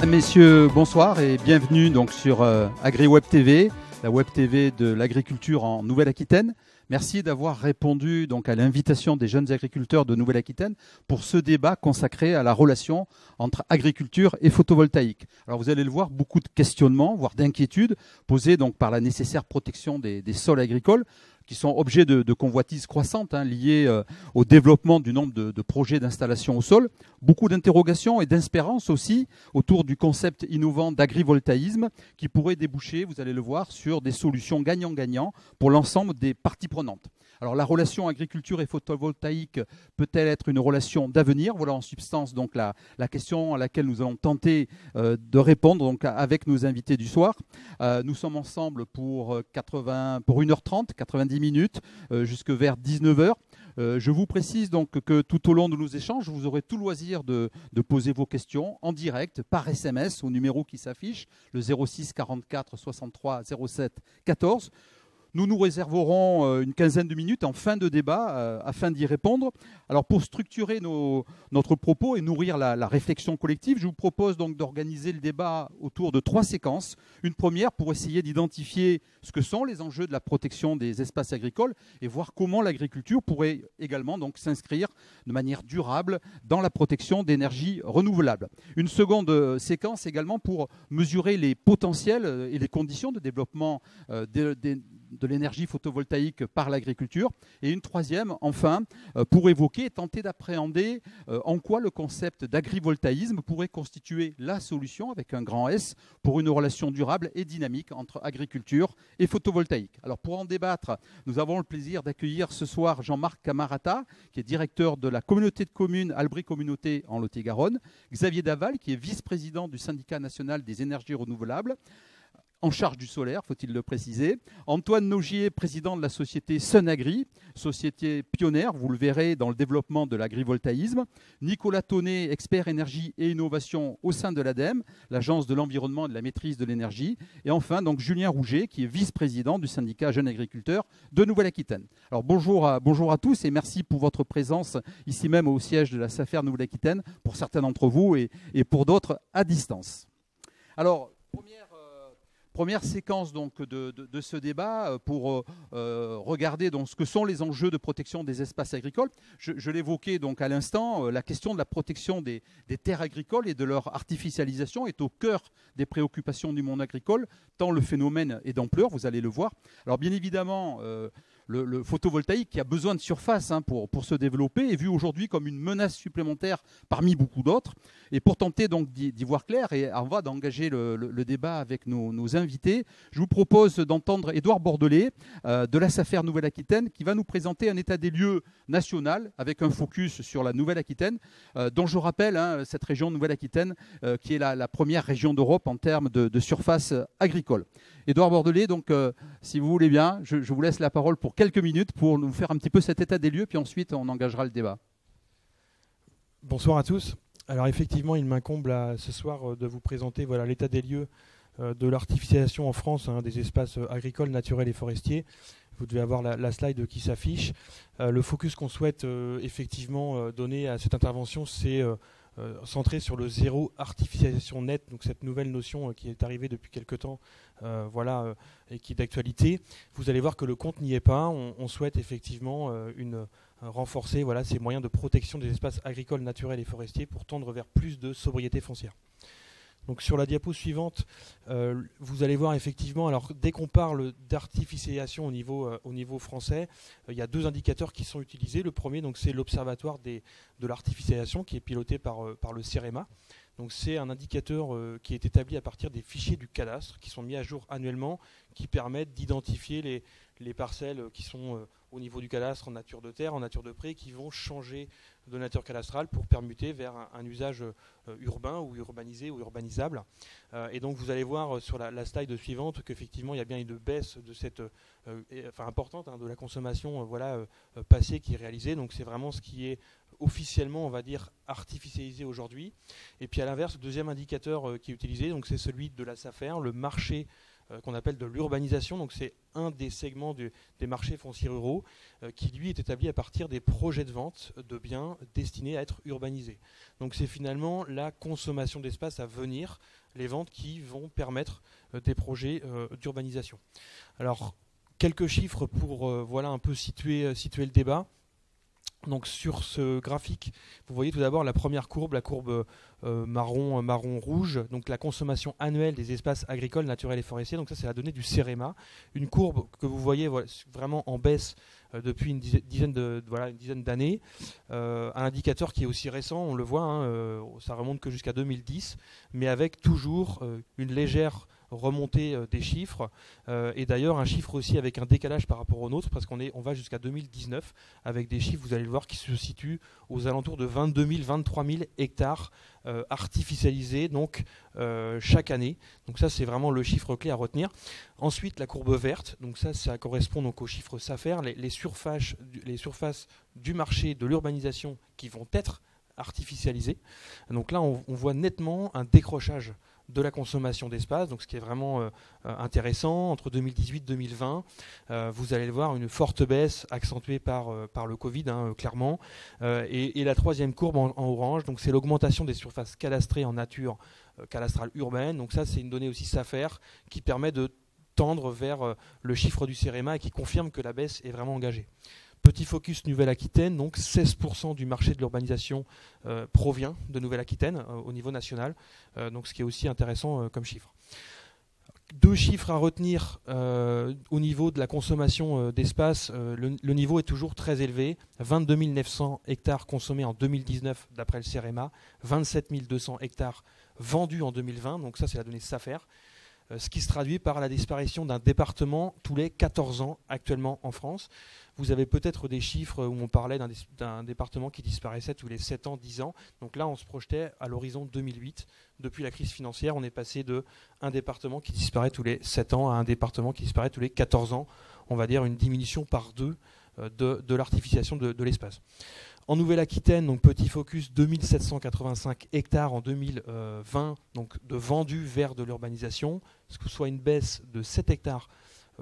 Messieurs, bonsoir et bienvenue donc sur AgriWeb TV, la web TV de l'agriculture en Nouvelle-Aquitaine. Merci d'avoir répondu donc à l'invitation des jeunes agriculteurs de Nouvelle-Aquitaine pour ce débat consacré à la relation entre agriculture et photovoltaïque. Alors vous allez le voir, beaucoup de questionnements, voire d'inquiétudes posées donc par la nécessaire protection des sols agricoles, qui sont objets de convoitises croissantes liées au développement du nombre de projets d'installation au sol. Beaucoup d'interrogations et d'espérances aussi autour du concept innovant d'agrivoltaïsme qui pourrait déboucher, vous allez le voir, sur des solutions gagnant-gagnant pour l'ensemble des parties prenantes. Alors la relation agriculture et photovoltaïque peut-elle être une relation d'avenir? Voilà en substance donc la question à laquelle nous allons tenter de répondre donc, avec nos invités du soir. Nous sommes ensemble pour 1h30, 90 minutes, jusque vers 19h. Je vous précise donc que tout au long de nos échanges, vous aurez tout loisir de poser vos questions en direct par SMS au numéro qui s'affiche, le 06 44 63 07 14. Nous nous réserverons une quinzaine de minutes en fin de débat afin d'y répondre. Alors pour structurer notre propos et nourrir la réflexion collective, je vous propose donc d'organiser le débat autour de 3 séquences. Une première pour essayer d'identifier ce que sont les enjeux de la protection des espaces agricoles et voir comment l'agriculture pourrait également donc s'inscrire de manière durable dans la protection d'énergies renouvelables. Une seconde séquence également pour mesurer les potentiels et les conditions de développement de l'énergie photovoltaïque par l'agriculture. Et une troisième, enfin, pour évoquer et tenter d'appréhender en quoi le concept d'agrivoltaïsme pourrait constituer la solution, avec un grand S, pour une relation durable et dynamique entre agriculture et photovoltaïque. Alors pour en débattre, nous avons le plaisir d'accueillir ce soir Jean-Marc Camarata, qui est directeur de la communauté de communes Albry Communauté en Lot-et-Garonne, Xavier Daval, qui est vice-président du syndicat national des énergies renouvelables, en charge du solaire, faut-il le préciser. Antoine Nogier, président de la société Sunagri, société pionnière, vous le verrez, dans le développement de l'agrivoltaïsme. Nicolas Tonnet, expert énergie et innovation au sein de l'ADEME, l'Agence de l'environnement et de la maîtrise de l'énergie. Et enfin, donc, Julien Rouget, qui est vice-président du syndicat Jeunes Agriculteurs de Nouvelle-Aquitaine. Alors bonjour à tous et merci pour votre présence ici même au siège de la SAFER Nouvelle-Aquitaine, pour certains d'entre vous et pour d'autres à distance. Alors, Première séquence donc de ce débat pour regarder donc ce que sont les enjeux de protection des espaces agricoles. Je l'évoquais donc à l'instant, la question de la protection des terres agricoles et de leur artificialisation est au cœur des préoccupations du monde agricole, tant le phénomène est d'ampleur, vous allez le voir. Alors bien évidemment, le photovoltaïque qui a besoin de surface pour se développer est vu aujourd'hui comme une menace supplémentaire parmi beaucoup d'autres. Et pour tenter donc d'y voir clair et avant d'engager le débat avec nos invités, je vous propose d'entendre Édouard Bordelais de la SAFER Nouvelle-Aquitaine qui va nous présenter un état des lieux national avec un focus sur la Nouvelle-Aquitaine, dont je rappelle cette région Nouvelle-Aquitaine qui est la première région d'Europe en termes de surface agricole. Édouard Bordelais, donc si vous voulez bien, je vous laisse la parole pour quelques minutes pour nous faire un petit peu cet état des lieux, puis ensuite on engagera le débat. Bonsoir à tous. Alors effectivement, il m'incombe ce soir de vous présenter l'état des lieux de l'artificialisation en France des espaces agricoles, naturels et forestiers. Vous devez avoir la slide qui s'affiche. Le focus qu'on souhaite effectivement donner à cette intervention, c'est centré sur le zéro artificialisation nette, donc cette nouvelle notion qui est arrivée depuis quelque temps et qui est d'actualité. Vous allez voir que le compte n'y est pas. On souhaite effectivement renforcer ces moyens de protection des espaces agricoles, naturels et forestiers pour tendre vers plus de sobriété foncière. Donc sur la diapo suivante, vous allez voir effectivement, alors dès qu'on parle d'artificialisation au niveau français, il y a 2 indicateurs qui sont utilisés. Le premier, donc, c'est l'observatoire de l'artificialisation qui est piloté par le CEREMA. Donc c'est un indicateur qui est établi à partir des fichiers du cadastre qui sont mis à jour annuellement, qui permettent d'identifier les parcelles qui sont au niveau du cadastre en nature de terre, en nature de pré, qui vont changer de nature cadastrale pour permuter vers un usage urbain ou urbanisé ou urbanisable. Et donc vous allez voir sur la slide suivante qu'effectivement il y a bien une baisse de cette importante de la consommation passée qui est réalisée. Donc c'est vraiment ce qui est officiellement, on va dire, artificialisé aujourd'hui. Et puis à l'inverse, le deuxième indicateur qui est utilisé, donc c'est celui de la SAFER, le marché qu'on appelle de l'urbanisation. Donc c'est un des segments des marchés fonciers ruraux qui lui est établi à partir des projets de vente de biens destinés à être urbanisés. Donc c'est finalement la consommation d'espace à venir, les ventes qui vont permettre des projets d'urbanisation. Alors quelques chiffres pour voilà un peu situer le débat. Donc sur ce graphique, vous voyez tout d'abord la première courbe, la courbe marron-rouge, donc la consommation annuelle des espaces agricoles, naturels et forestiers. Donc ça, c'est la donnée du CEREMA. Une courbe que vous voyez vraiment en baisse depuis une dizaine d'années. Un indicateur qui est aussi récent, on le voit, ça remonte que jusqu'à 2010, mais avec toujours une légère remontée des chiffres, et d'ailleurs un chiffre aussi avec un décalage par rapport au nôtre, parce on va jusqu'à 2019 avec des chiffres, vous allez le voir, qui se situent aux alentours de 22 000, 23 000 hectares artificialisés donc chaque année. Donc ça, c'est vraiment le chiffre clé à retenir. Ensuite, la courbe verte, donc ça correspond donc au chiffre SAFER, les surfaces du marché de l'urbanisation qui vont être artificialisées. Donc là, on voit nettement un décrochage de la consommation d'espace, donc ce qui est vraiment intéressant. Entre 2018 et 2020, vous allez le voir, une forte baisse accentuée par le Covid, clairement. Et la troisième courbe en orange, donc c'est l'augmentation des surfaces cadastrées en nature cadastrale urbaine. Donc ça, c'est une donnée aussi SAFER qui permet de tendre vers le chiffre du CEREMA et qui confirme que la baisse est vraiment engagée. Petit focus Nouvelle-Aquitaine, donc 16% du marché de l'urbanisation provient de Nouvelle-Aquitaine au niveau national, donc ce qui est aussi intéressant comme chiffre. Deux chiffres à retenir au niveau de la consommation d'espace. Le niveau est toujours très élevé. 22 900 hectares consommés en 2019 d'après le CEREMA, 27 200 hectares vendus en 2020, donc ça c'est la donnée SAFER. Ce qui se traduit par la disparition d'un département tous les 14 ans actuellement en France. Vous avez peut-être des chiffres où on parlait d'un département qui disparaissait tous les 7 ans, 10 ans. Donc là, on se projetait à l'horizon 2008. Depuis la crise financière, on est passé d'un département qui disparaît tous les 7 ans à un département qui disparaît tous les 14 ans. On va dire une diminution par 2 de l'artificialisation de l'espace. En Nouvelle-Aquitaine, donc petit focus, 2785 hectares en 2020, donc de vendus vers de l'urbanisation, ce que soit une baisse de 7 hectares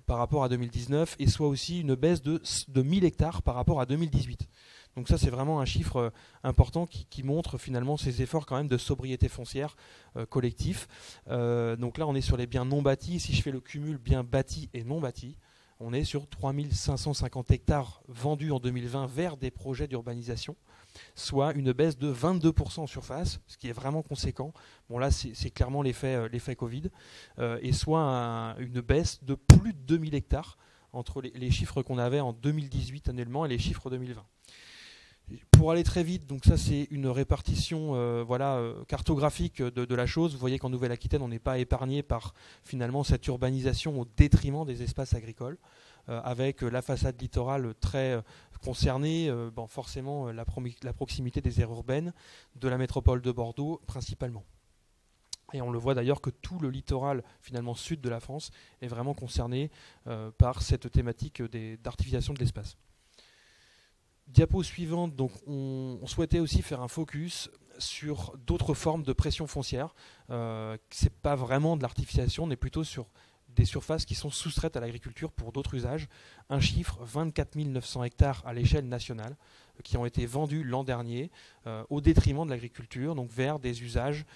par rapport à 2019, et soit aussi une baisse de 1000 hectares par rapport à 2018. Donc ça, c'est vraiment un chiffre important qui montre finalement ces efforts quand même de sobriété foncière collectif. Donc là, on est sur les biens non bâtis. Si je fais le cumul biens bâtis et non bâtis, on est sur 3550 hectares vendus en 2020 vers des projets d'urbanisation, soit une baisse de 22% en surface, ce qui est vraiment conséquent. Bon là, c'est clairement l'effet Covid, et soit une baisse de plus de 2000 hectares entre les chiffres qu'on avait en 2018 annuellement et les chiffres 2020. Pour aller très vite, donc ça c'est une répartition cartographique de la chose. Vous voyez qu'en Nouvelle-Aquitaine, on n'est pas épargné par finalement cette urbanisation au détriment des espaces agricoles, avec la façade littorale très concernée, forcément la proximité des aires urbaines de la métropole de Bordeaux principalement. Et on le voit d'ailleurs que tout le littoral finalement sud de la France est vraiment concerné par cette thématique d'artificialisation de l'espace. Diapo suivante, donc on souhaitait aussi faire un focus sur d'autres formes de pression foncière. C'est pas vraiment de l'artificialisation, on est plutôt sur des surfaces qui sont soustraites à l'agriculture pour d'autres usages. Un chiffre, 24 900 hectares à l'échelle nationale, qui ont été vendus l'an dernier au détriment de l'agriculture, donc vers des usages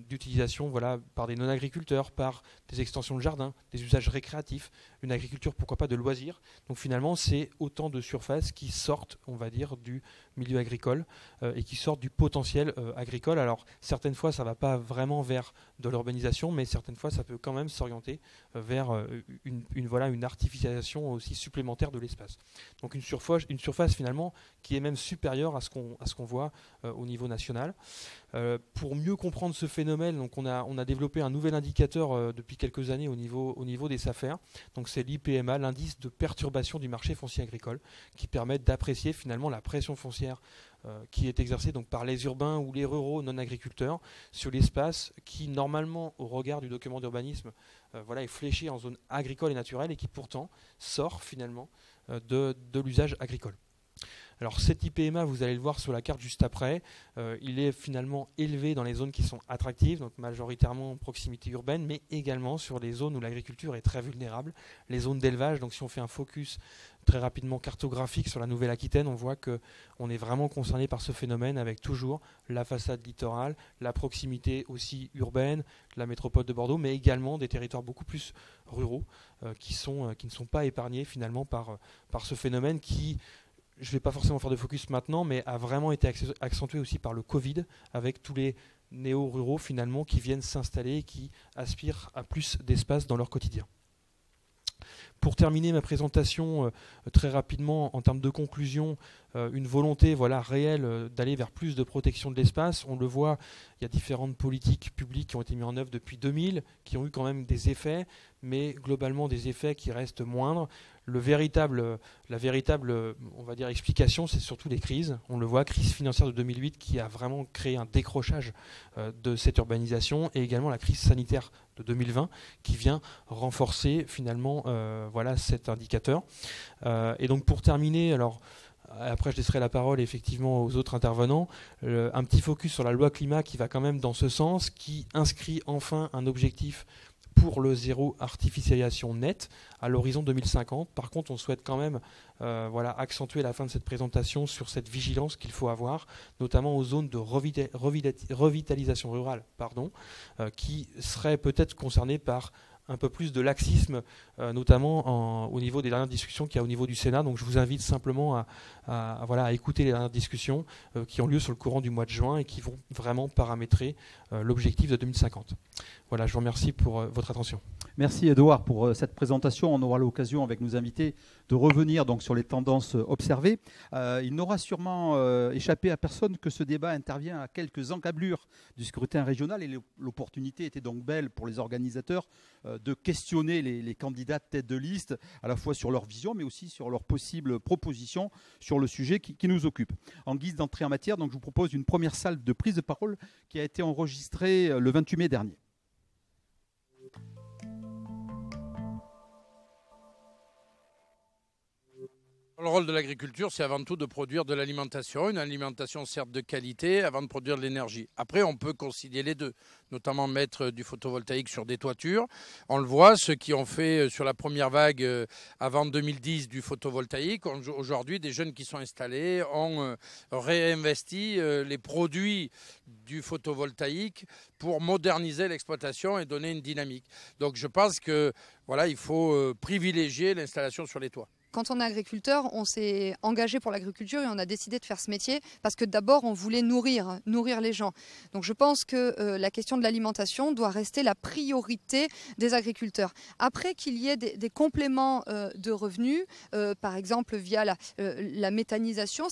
d'utilisation par des non-agriculteurs, par des extensions de jardins, des usages récréatifs, une agriculture pourquoi pas de loisirs. Donc finalement, c'est autant de surfaces qui sortent, on va dire, du milieu agricole et qui sortent du potentiel agricole. Alors certaines fois, ça ne va pas vraiment vers de l'urbanisation, mais certaines fois, ça peut quand même s'orienter vers une artificialisation aussi supplémentaire de l'espace. Donc une surface finalement qui est même supérieure à ce qu'on voit au niveau national. Pour mieux comprendre ce phénomène, donc on a développé un nouvel indicateur depuis quelques années au niveau des SAFER. Donc c'est l'IPMA, l'indice de perturbation du marché foncier agricole, qui permet d'apprécier finalement la pression foncière qui est exercée donc par les urbains ou les ruraux non agriculteurs sur l'espace qui normalement au regard du document d'urbanisme est fléché en zone agricole et naturelle et qui pourtant sort finalement de l'usage agricole. Alors cet IPMA, vous allez le voir sur la carte juste après, il est finalement élevé dans les zones qui sont attractives, donc majoritairement en proximité urbaine, mais également sur les zones où l'agriculture est très vulnérable, les zones d'élevage. Donc si on fait un focus très rapidement cartographique sur la Nouvelle-Aquitaine, on voit qu'on est vraiment concerné par ce phénomène avec toujours la façade littorale, la proximité aussi urbaine, la métropole de Bordeaux, mais également des territoires beaucoup plus ruraux qui ne sont pas épargnés finalement par ce phénomène qui, je ne vais pas forcément faire de focus maintenant, mais a vraiment été accentué aussi par le Covid, avec tous les néo-ruraux finalement qui viennent s'installer et qui aspirent à plus d'espace dans leur quotidien. Pour terminer ma présentation très rapidement en termes de conclusion, une volonté réelle d'aller vers plus de protection de l'espace. On le voit, il y a différentes politiques publiques qui ont été mises en œuvre depuis 2000, qui ont eu quand même des effets, mais globalement des effets qui restent moindres. La véritable, on va dire, explication, c'est surtout les crises. On le voit, crise financière de 2008 qui a vraiment créé un décrochage de cette urbanisation, et également la crise sanitaire de 2020 qui vient renforcer finalement cet indicateur. Et donc pour terminer, alors après je laisserai la parole effectivement aux autres intervenants, un petit focus sur la loi climat qui va quand même dans ce sens, qui inscrit enfin un objectif pour le zéro artificialisation nette à l'horizon 2050. Par contre, on souhaite quand même accentuer la fin de cette présentation sur cette vigilance qu'il faut avoir, notamment aux zones de revitalisation rurale, qui seraient peut-être concernées par un peu plus de laxisme, notamment au niveau des dernières discussions qu'il y a au niveau du Sénat. Donc je vous invite simplement à écouter les dernières discussions qui ont lieu sur le courant du mois de juin et qui vont vraiment paramétrer l'objectif de 2050. Voilà, je vous remercie pour votre attention. Merci Edouard pour cette présentation. On aura l'occasion avec nos invités de revenir donc sur les tendances observées. Il n'aura sûrement échappé à personne que ce débat intervient à quelques encablures du scrutin régional, et l'opportunité était donc belle pour les organisateurs de questionner les candidats de tête de liste, à la fois sur leur vision mais aussi sur leurs possibles propositions sur le sujet qui nous occupe. En guise d'entrée en matière, donc, je vous propose une première salle de prise de parole qui a été enregistrée le 28 mai dernier. Le rôle de l'agriculture, c'est avant tout de produire de l'alimentation, une alimentation certes de qualité, avant de produire de l'énergie. Après, on peut concilier les deux, notamment mettre du photovoltaïque sur des toitures. On le voit, ceux qui ont fait sur la première vague avant 2010 du photovoltaïque, aujourd'hui, des jeunes qui sont installés ont réinvesti les produits du photovoltaïque pour moderniser l'exploitation et donner une dynamique. Donc je pense que il faut privilégier l'installation sur les toits. Quand on est agriculteur, on s'est engagé pour l'agriculture et on a décidé de faire ce métier parce que d'abord on voulait nourrir les gens. Donc je pense que la question de l'alimentation doit rester la priorité des agriculteurs. Après qu'il y ait des compléments de revenus, par exemple via la méthanisation,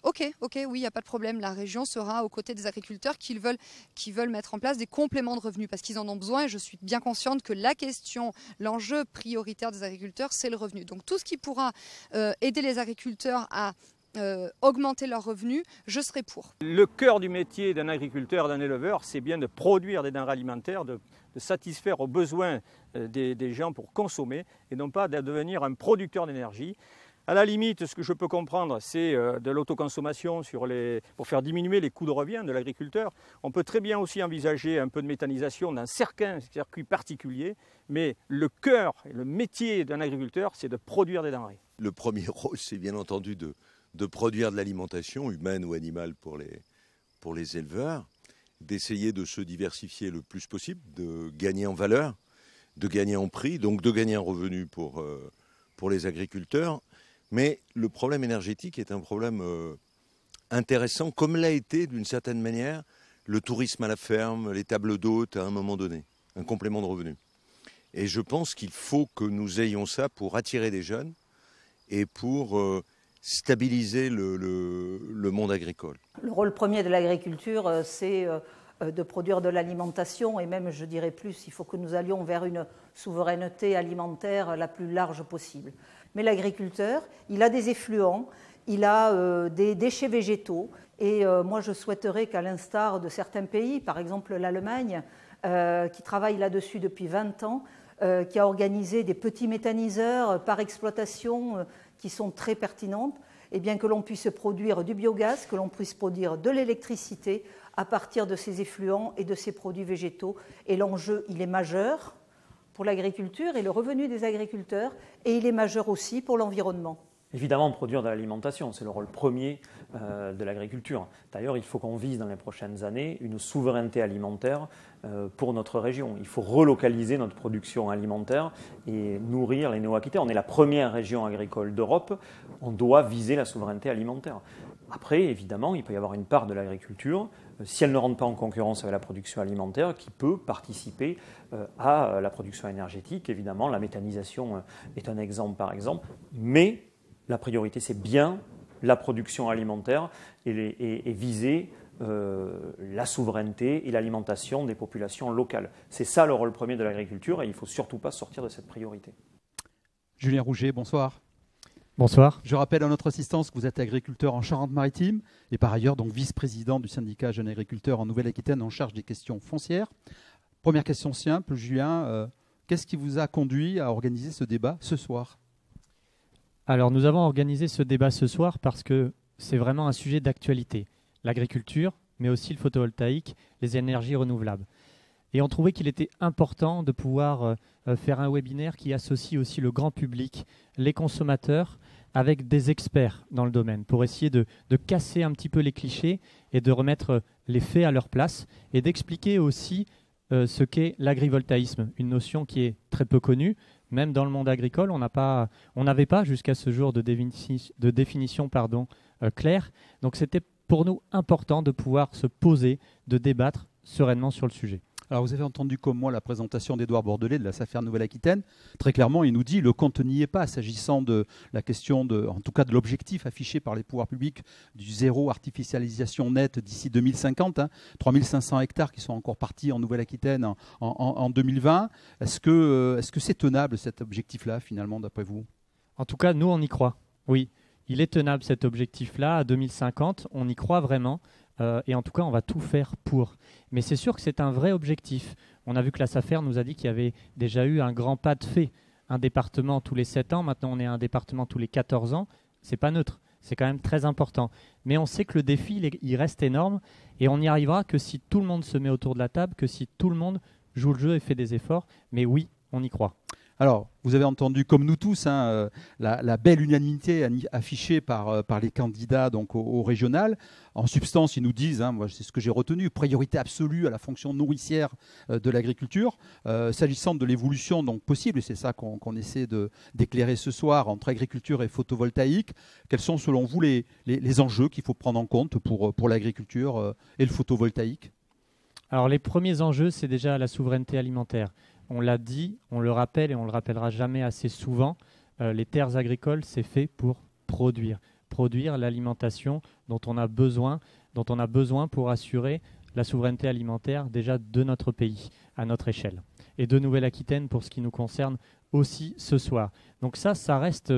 Ok, oui, il n'y a pas de problème. La région sera aux côtés des agriculteurs qui veulent mettre en place des compléments de revenus parce qu'ils en ont besoin. Et je suis bien consciente que l'enjeu prioritaire des agriculteurs, c'est le revenu. Donc tout ce qui pourra aider les agriculteurs à augmenter leurs revenus, je serai pour. Le cœur du métier d'un agriculteur, d'un éleveur, c'est bien de produire des denrées alimentaires, de satisfaire aux besoins des gens pour consommer et non pas de devenir un producteur d'énergie. À la limite, ce que je peux comprendre, c'est de l'autoconsommation pour faire diminuer les coûts de revient de l'agriculteur. On peut très bien aussi envisager un peu de méthanisation dans certains circuits particuliers, mais le cœur et le métier d'un agriculteur, c'est de produire des denrées. Le premier rôle, c'est bien entendu de produire de l'alimentation, humaine ou animale pour les éleveurs, d'essayer de se diversifier le plus possible, de gagner en valeur, de gagner en prix, donc de gagner un revenu pour les agriculteurs. Mais le problème énergétique est un problème intéressant, comme l'a été d'une certaine manière le tourisme à la ferme, les tables d'hôtes à un moment donné, un complément de revenu. Et je pense qu'il faut que nous ayons ça pour attirer des jeunes et pour stabiliser le monde agricole. Le rôle premier de l'agriculture, c'est de produire de l'alimentation et même, je dirais plus, il faut que nous allions vers une souveraineté alimentaire la plus large possible. Mais l'agriculteur, il a des effluents, il a des déchets végétaux. Et moi, je souhaiterais qu'à l'instar de certains pays, par exemple l'Allemagne, qui travaille là-dessus depuis 20 ans, qui a organisé des petits méthaniseurs par exploitation qui sont très pertinentes, eh bien, que l'on puisse produire du biogaz, que l'on puisse produire de l'électricité à partir de ces effluents et de ces produits végétaux. Et l'enjeu, il est majeur pour l'agriculture et le revenu des agriculteurs, et il est majeur aussi pour l'environnement. Évidemment, produire de l'alimentation, c'est le rôle premier de l'agriculture. D'ailleurs, il faut qu'on vise dans les prochaines années une souveraineté alimentaire pour notre région. Il faut relocaliser notre production alimentaire et nourrir les Néo-Aquitains. On est la première région agricole d'Europe, on doit viser la souveraineté alimentaire. Après, évidemment, il peut y avoir une part de l'agriculture, si elle ne rentre pas en concurrence avec la production alimentaire, qui peut participer à la production énergétique. Évidemment, la méthanisation est un exemple par exemple, mais la priorité, c'est bien la production alimentaire et viser la souveraineté et l'alimentation des populations locales. C'est ça le rôle premier de l'agriculture et il ne faut surtout pas sortir de cette priorité. Julien Rouget, bonsoir. Bonsoir. Je rappelle à notre assistance que vous êtes agriculteur en Charente-Maritime et par ailleurs donc vice-président du syndicat Jeunes Agriculteurs en Nouvelle-Aquitaine en charge des questions foncières. Première question simple, Julien, qu'est-ce qui vous a conduit à organiser ce débat ce soir ? Alors nous avons organisé ce débat ce soir parce que c'est vraiment un sujet d'actualité. L'agriculture, mais aussi le photovoltaïque, les énergies renouvelables. Et on trouvait qu'il était important de pouvoir faire un webinaire qui associe aussi le grand public, les consommateurs, avec des experts dans le domaine, pour essayer de casser un petit peu les clichés et de remettre les faits à leur place et d'expliquer aussi ce qu'est l'agrivoltaïsme, une notion qui est très peu connue. Même dans le monde agricole, on n'avait pas jusqu'à ce jour de définition claire. Donc c'était pour nous important de pouvoir se poser, de débattre sereinement sur le sujet. Alors vous avez entendu comme moi la présentation d'Édouard Bordelais de la SAFER Nouvelle-Aquitaine. Très clairement, il nous dit le compte n'y est pas s'agissant de la question, en tout cas de l'objectif affiché par les pouvoirs publics du zéro artificialisation nette d'ici 2050. 3500 hectares qui sont encore partis en Nouvelle-Aquitaine en 2020. Est-ce que c'est tenable cet objectif-là finalement d'après vous ? En tout cas, nous on y croit, oui. Il est tenable cet objectif-là à 2050, on y croit vraiment. Et en tout cas, on va tout faire pour. Mais c'est sûr que c'est un vrai objectif. On a vu que la SAFER nous a dit qu'il y avait déjà eu un grand pas de fait. Un département tous les 7 ans, maintenant on est un département tous les 14 ans. C'est pas neutre, c'est quand même très important. Mais on sait que le défi, il reste énorme et on n'y arrivera que si tout le monde se met autour de la table, que si tout le monde joue le jeu et fait des efforts. Mais oui, on y croit. Alors, vous avez entendu, comme nous tous, la belle unanimité affichée par les candidats donc, au régional. En substance, ils nous disent, moi c'est ce que j'ai retenu, priorité absolue à la fonction nourricière de l'agriculture. S'agissant de l'évolution donc, possible, et c'est ça qu'on essaie d'éclairer ce soir entre agriculture et photovoltaïque, quels sont selon vous les enjeux qu'il faut prendre en compte pour l'agriculture et le photovoltaïque ? Alors les premiers enjeux, c'est déjà la souveraineté alimentaire. On l'a dit, on le rappelle et on le rappellera jamais assez souvent, les terres agricoles, c'est fait pour produire l'alimentation dont on a besoin pour assurer la souveraineté alimentaire déjà de notre pays, à notre échelle. Et de Nouvelle-Aquitaine pour ce qui nous concerne aussi ce soir. Donc ça reste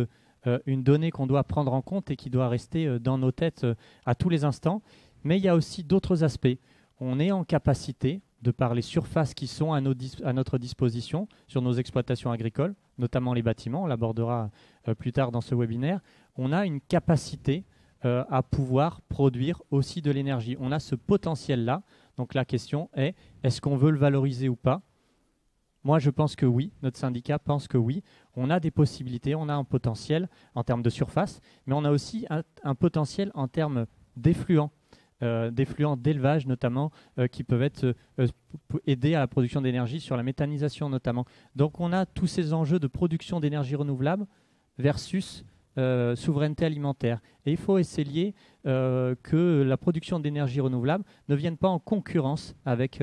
une donnée qu'on doit prendre en compte et qui doit rester dans nos têtes à tous les instants. Mais il y a aussi d'autres aspects. On est en capacité, de par les surfaces qui sont à notre disposition sur nos exploitations agricoles, notamment les bâtiments, on l'abordera plus tard dans ce webinaire, on a une capacité à pouvoir produire aussi de l'énergie. On a ce potentiel-là. Donc la question est, est-ce qu'on veut le valoriser ou pas ? Moi, je pense que oui. Notre syndicat pense que oui. On a des possibilités, on a un potentiel en termes de surface, mais on a aussi un potentiel en termes d'effluents. D'effluents d'élevage notamment qui peuvent aider à la production d'énergie sur la méthanisation notamment. Donc on a tous ces enjeux de production d'énergie renouvelable versus souveraineté alimentaire. Et il faut essayer que la production d'énergie renouvelable ne vienne pas en concurrence avec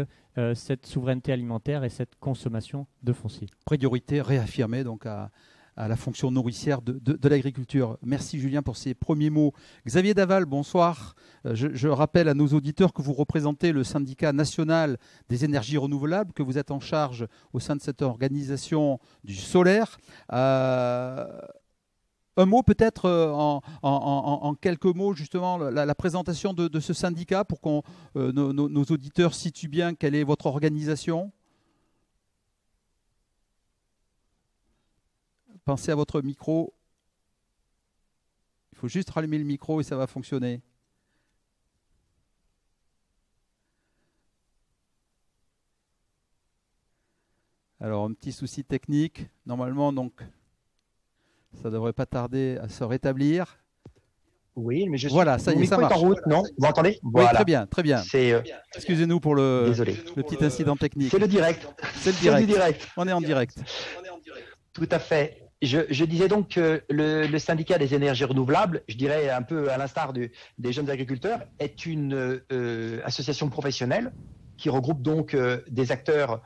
cette souveraineté alimentaire et cette consommation de foncier. Priorité réaffirmée donc à la fonction nourricière de l'agriculture. Merci Julien pour ces premiers mots. Xavier Daval, bonsoir. Je rappelle à nos auditeurs que vous représentez le syndicat national des énergies renouvelables, que vous êtes en charge au sein de cette organisation du solaire. Un mot peut-être en quelques mots justement la présentation de ce syndicat pour que nos auditeurs situent bien quelle est votre organisation. Pensez à votre micro. Il faut juste rallumer le micro et ça va fonctionner. Alors, un petit souci technique. Normalement, donc, ça ne devrait pas tarder à se rétablir. Oui, mais voilà, ça y est, ça marche. En route, non? Vous m'entendez? Voilà. Oui, très bien, très bien. C'est, excusez-nous pour le désolé. petit incident technique. C'est le direct. C'est le direct. On est en direct. Tout à fait. Je disais donc que le syndicat des énergies renouvelables, je dirais un peu à l'instar des jeunes agriculteurs, est une association professionnelle qui regroupe donc des acteurs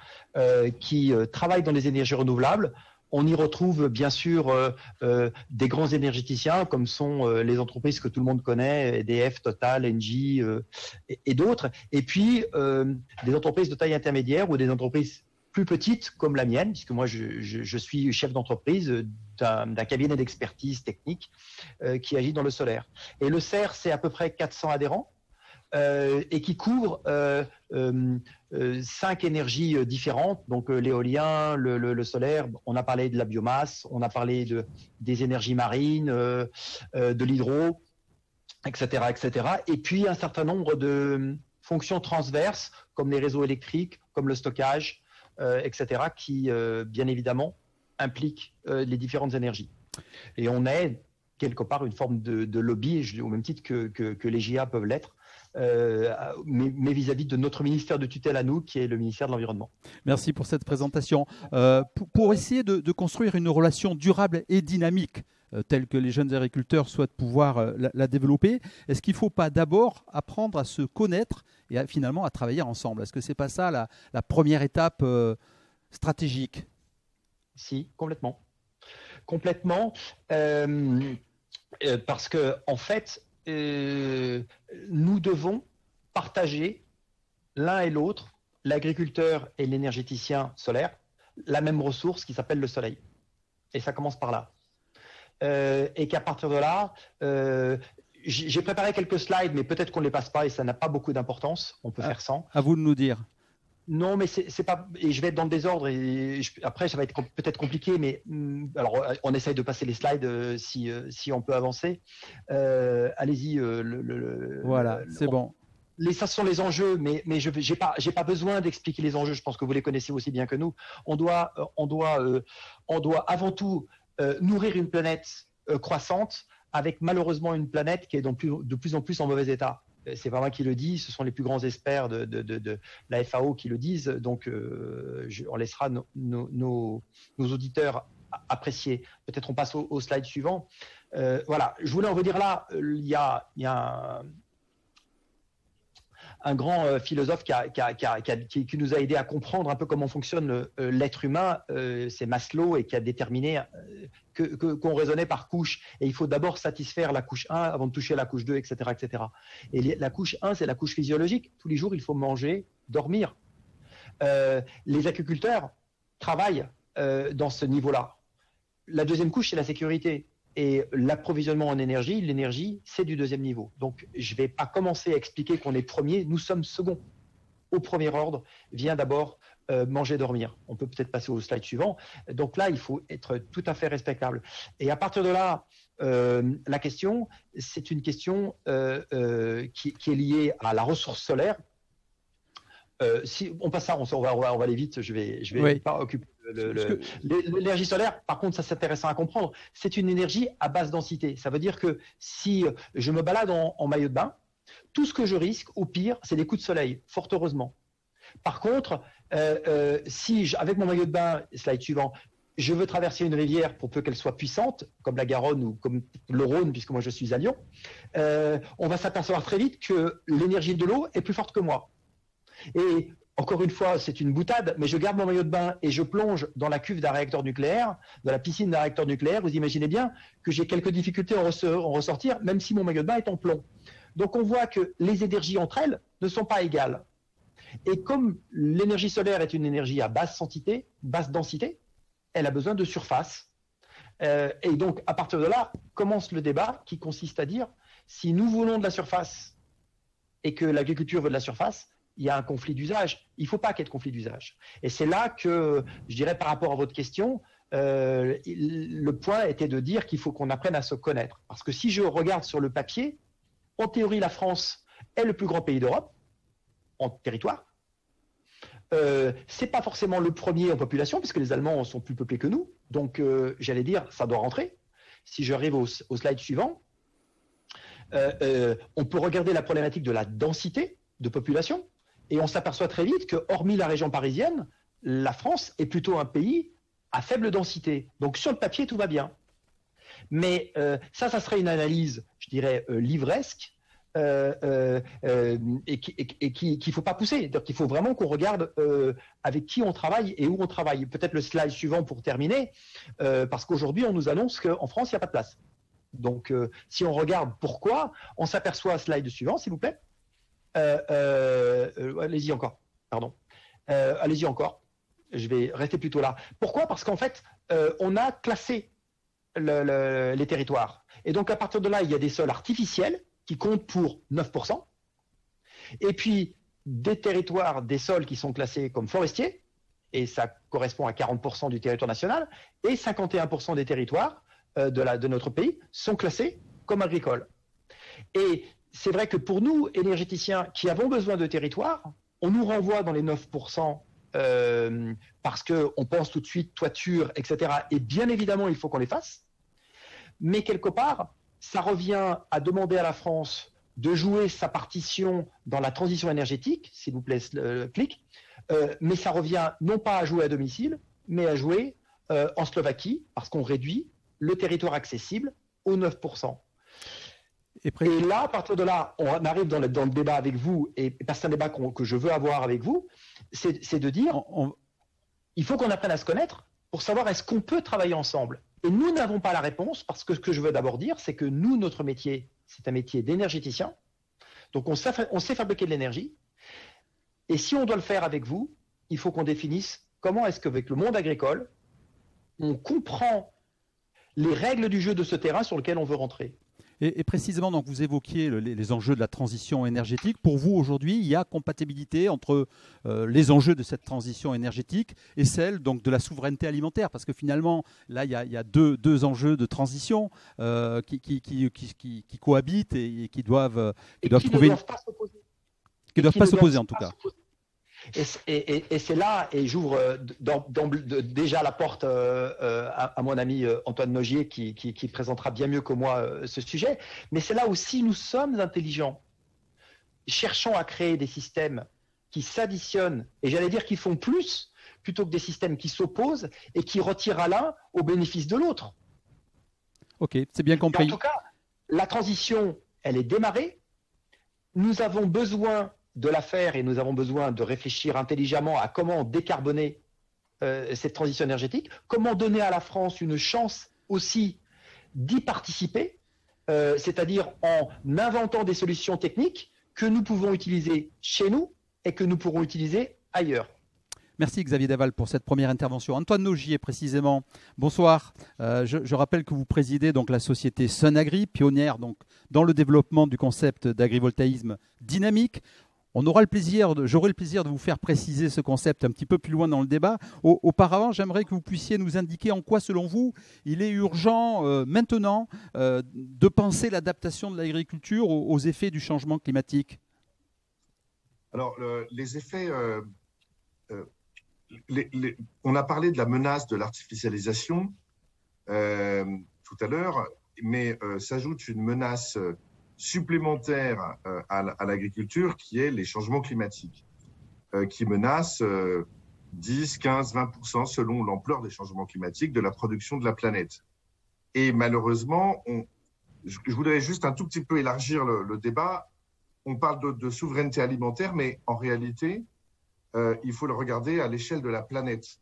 qui travaillent dans les énergies renouvelables. On y retrouve bien sûr des grands énergéticiens comme sont les entreprises que tout le monde connaît, EDF, Total, Engie et d'autres. Et puis des entreprises de taille intermédiaire ou des entreprises plus petites comme la mienne, puisque moi je suis chef d'entreprise d'un cabinet d'expertise technique qui agit dans le solaire. Et le CER, c'est à peu près 400 adhérents. Et qui couvre 5 énergies différentes, donc l'éolien, le solaire, on a parlé de la biomasse, on a parlé des énergies marines, de l'hydro, etc., etc. Et puis un certain nombre de fonctions transverses, comme les réseaux électriques, comme le stockage, etc., qui, bien évidemment, impliquent les différentes énergies. Et on est quelque part une forme de lobby, au même titre que les GIA peuvent l'être, mais vis-à-vis de notre ministère de tutelle à nous, qui est le ministère de l'Environnement. Merci pour cette présentation. Pour essayer de construire une relation durable et dynamique, telle que les jeunes agriculteurs souhaitent pouvoir la développer, est-ce qu'il ne faut pas d'abord apprendre à se connaître et finalement à travailler ensemble? Est-ce que ce n'est pas ça la première étape stratégique? Si, complètement. Complètement, parce que en fait, nous devons partager l'un et l'autre, l'agriculteur et l'énergéticien solaire, la même ressource qui s'appelle le soleil. Et ça commence par là. Et qu'à partir de là, j'ai préparé quelques slides, mais peut-être qu'on ne les passe pas et ça n'a pas beaucoup d'importance. On peut faire sans. À vous de nous dire. Non, mais c'est pas. Et je vais être dans le désordre et après ça va être peut-être compliqué, mais alors on essaye de passer les slides si on peut avancer. Allez-y. Voilà, c'est bon. Ça sont les enjeux, mais j'ai pas besoin d'expliquer les enjeux. Je pense que vous les connaissez aussi bien que nous. On doit avant tout nourrir une planète croissante, avec malheureusement une planète qui est de plus en plus en mauvais état. C'est pas moi qui le dis, ce sont les plus grands experts de la FAO qui le disent. Donc, on laissera nos auditeurs apprécier. Peut-être on passe au slide suivant. Voilà, je voulais en redire là, il y a un grand philosophe qui nous a aidé à comprendre un peu comment fonctionne l'être humain, c'est Maslow, et qui a déterminé qu'on raisonnait par couche. Et il faut d'abord satisfaire la couche 1 avant de toucher la couche 2, etc. etc. Et la couche 1, c'est la couche physiologique. Tous les jours, il faut manger, dormir. Les agriculteurs travaillent dans ce niveau-là. La deuxième couche, c'est la sécurité. Et l'approvisionnement en énergie, l'énergie, c'est du deuxième niveau. Donc, je ne vais pas commencer à expliquer qu'on est premier, nous sommes second. Au premier ordre vient d'abord manger, dormir. On peut peut-être passer au slide suivant. Donc là, il faut être tout à fait respectable. Et à partir de là, la question, c'est une question qui est liée à la ressource solaire. Si on passe ça, on va aller vite, je vais pas occuper l'énergie solaire. Par contre, ça c'est intéressant à comprendre, c'est une énergie à basse densité. Ça veut dire que si je me balade en maillot de bain, tout ce que je risque, au pire, c'est des coups de soleil, fort heureusement. Par contre, si avec mon maillot de bain, slide suivant, je veux traverser une rivière pour peu qu'elle soit puissante, comme la Garonne ou comme le Rhône, puisque moi je suis à Lyon, on va s'apercevoir très vite que l'énergie de l'eau est plus forte que moi. Et encore une fois, c'est une boutade, mais je garde mon maillot de bain et je plonge dans la cuve d'un réacteur nucléaire, dans la piscine d'un réacteur nucléaire. Vous imaginez bien que j'ai quelques difficultés à en ressortir, même si mon maillot de bain est en plomb. Donc on voit que les énergies entre elles ne sont pas égales. Et comme l'énergie solaire est une énergie à basse densité, elle a besoin de surface. Et donc à partir de là, commence le débat qui consiste à dire si nous voulons de la surface et que l'agriculture veut de la surface, il y a un conflit d'usage. Il ne faut pas qu'il y ait de conflit d'usage. Et c'est là que, je dirais par rapport à votre question, le point était de dire qu'il faut qu'on apprenne à se connaître. Parce que si je regarde sur le papier, en théorie, la France est le plus grand pays d'Europe en territoire. C'est pas forcément le premier en population, puisque les Allemands sont plus peuplés que nous. Donc, j'allais dire, ça doit rentrer. Si j'arrive au slide suivant, on peut regarder la problématique de la densité de population, et on s'aperçoit très vite que, hormis la région parisienne, la France est plutôt un pays à faible densité. Donc, sur le papier, tout va bien. Mais ça serait une analyse, je dirais, livresque, et qu'il ne faut pas pousser. Donc, il faut vraiment qu'on regarde avec qui on travaille et où on travaille. Peut-être le slide suivant pour terminer, parce qu'aujourd'hui, on nous annonce qu'en France, il n'y a pas de place. Donc, si on regarde pourquoi, on s'aperçoit, slide suivant, s'il vous plaît. Allez-y encore, pardon. Allez-y encore. Je vais rester plutôt là. Pourquoi? Parce qu'en fait, on a classé les territoires. Et donc, à partir de là, il y a des sols artificiels qui comptent pour 9%. Et puis, des territoires, des sols qui sont classés comme forestiers, et ça correspond à 40% du territoire national, et 51% des territoires de notre pays sont classés comme agricoles. Et c'est vrai que pour nous, énergéticiens qui avons besoin de territoires, on nous renvoie dans les 9% parce qu'on pense tout de suite toiture, etc. Et bien évidemment, il faut qu'on les fasse. Mais quelque part, ça revient à demander à la France de jouer sa partition dans la transition énergétique, s'il vous plaît, clic, mais ça revient non pas à jouer à domicile, mais à jouer en Slovaquie, parce qu'on réduit le territoire accessible aux 9%. Et là, à partir de là, on arrive dans le débat avec vous, et c'est un débat que je veux avoir avec vous, c'est de dire, il faut qu'on apprenne à se connaître pour savoir est-ce qu'on peut travailler ensemble. Et nous n'avons pas la réponse, parce que ce que je veux d'abord dire, c'est que nous, notre métier, c'est un métier d'énergéticien. Donc on sait fabriquer de l'énergie. Et si on doit le faire avec vous, il faut qu'on définisse comment est-ce qu'avec le monde agricole, on comprend les règles du jeu de ce terrain sur lequel on veut rentrer. Et précisément, donc, vous évoquiez les enjeux de la transition énergétique. Pour vous, aujourd'hui, il y a compatibilité entre les enjeux de cette transition énergétique et celle donc, de la souveraineté alimentaire. Parce que finalement, là, il y a deux enjeux de transition qui cohabitent et qui doivent trouver... Qui ne doivent pas s'opposer, en tout cas. Et c'est là, et j'ouvre déjà la porte à mon ami Antoine Nogier qui présentera bien mieux que moi ce sujet, mais c'est là aussi nous sommes intelligents. Cherchons à créer des systèmes qui s'additionnent, et j'allais dire qui font plus, plutôt que des systèmes qui s'opposent et qui retirent à l'un au bénéfice de l'autre. Ok, c'est bien compris. En tout cas, la transition, elle est démarrée. Nous avons besoin de la faire et nous avons besoin de réfléchir intelligemment à comment décarboner cette transition énergétique, comment donner à la France une chance aussi d'y participer, c'est-à-dire en inventant des solutions techniques que nous pouvons utiliser chez nous et que nous pourrons utiliser ailleurs. Merci Xavier Daval pour cette première intervention. Antoine Nogier, précisément, bonsoir. Je rappelle que vous présidez donc la société Sunagri, pionnière donc, dans le développement du concept d'agrivoltaïsme dynamique. J'aurai le plaisir de vous faire préciser ce concept un petit peu plus loin dans le débat. Auparavant, j'aimerais que vous puissiez nous indiquer en quoi, selon vous, il est urgent maintenant de penser l'adaptation de l'agriculture aux effets du changement climatique. Alors, les effets... on a parlé de la menace de l'artificialisation tout à l'heure, mais s'ajoute une menace supplémentaire à l'agriculture qui est les changements climatiques, qui menacent 10, 15, 20% selon l'ampleur des changements climatiques de la production de la planète. Et malheureusement, je voudrais juste un tout petit peu élargir le débat. On parle de souveraineté alimentaire, mais en réalité, il faut le regarder à l'échelle de la planète.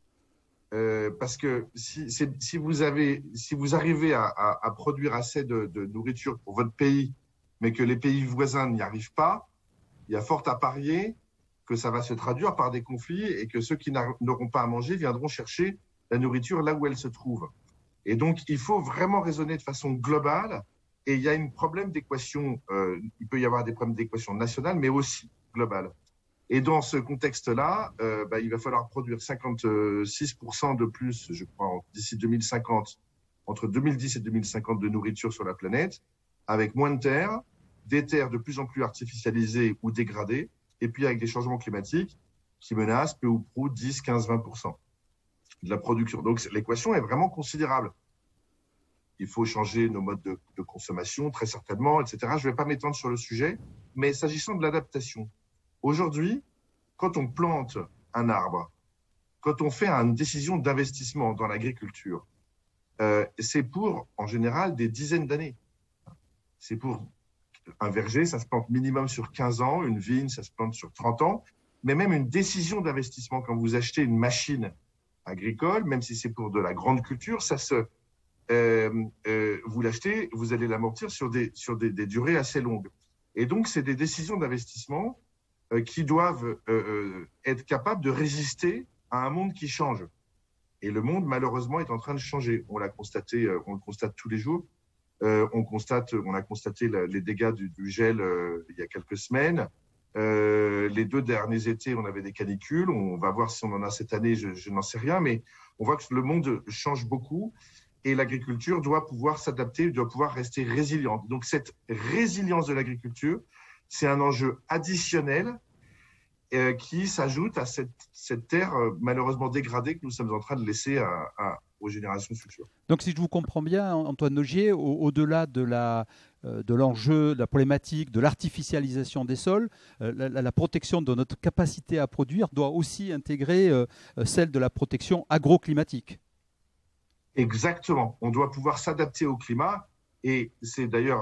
Parce que si vous arrivez à produire assez de nourriture pour votre pays, mais que les pays voisins n'y arrivent pas, il y a fort à parier que ça va se traduire par des conflits et que ceux qui n'auront pas à manger viendront chercher la nourriture là où elle se trouve. Et donc, il faut vraiment raisonner de façon globale. Et il y a un problème d'équation, il peut y avoir des problèmes d'équation nationale, mais aussi globale. Et dans ce contexte-là, il va falloir produire 56% de plus, je crois, d'ici 2050, entre 2010 et 2050 de nourriture sur la planète, avec moins de terres, des terres de plus en plus artificialisées ou dégradées, et puis avec des changements climatiques qui menacent peu ou prou 10, 15, 20% de la production. Donc l'équation est vraiment considérable. Il faut changer nos modes de consommation, très certainement, etc. Je ne vais pas m'étendre sur le sujet, mais s'agissant de l'adaptation, aujourd'hui, quand on plante un arbre, quand on fait une décision d'investissement dans l'agriculture, c'est pour, en général, des dizaines d'années. C'est pour un verger, ça se plante minimum sur 15 ans, une vigne, ça se plante sur 30 ans, mais même une décision d'investissement, quand vous achetez une machine agricole, même si c'est pour de la grande culture, vous l'achetez, vous allez l'amortir sur des durées assez longues. Et donc, c'est des décisions d'investissement qui doivent être capables de résister à un monde qui change. Et le monde, malheureusement, est en train de changer. On l'a constaté, on le constate tous les jours. On a constaté les dégâts du gel il y a quelques semaines. Les 2 derniers étés, on avait des canicules. On va voir si on en a cette année, je n'en sais rien. Mais on voit que le monde change beaucoup et l'agriculture doit pouvoir s'adapter, doit pouvoir rester résiliente. Donc cette résilience de l'agriculture, c'est un enjeu additionnel qui s'ajoute à cette terre malheureusement dégradée que nous sommes en train de laisser aux générations futures. Donc si je vous comprends bien, Antoine Nogier, au-delà de l'enjeu, de la problématique, de l'artificialisation des sols, la protection de notre capacité à produire doit aussi intégrer celle de la protection agroclimatique. Exactement. On doit pouvoir s'adapter au climat et c'est d'ailleurs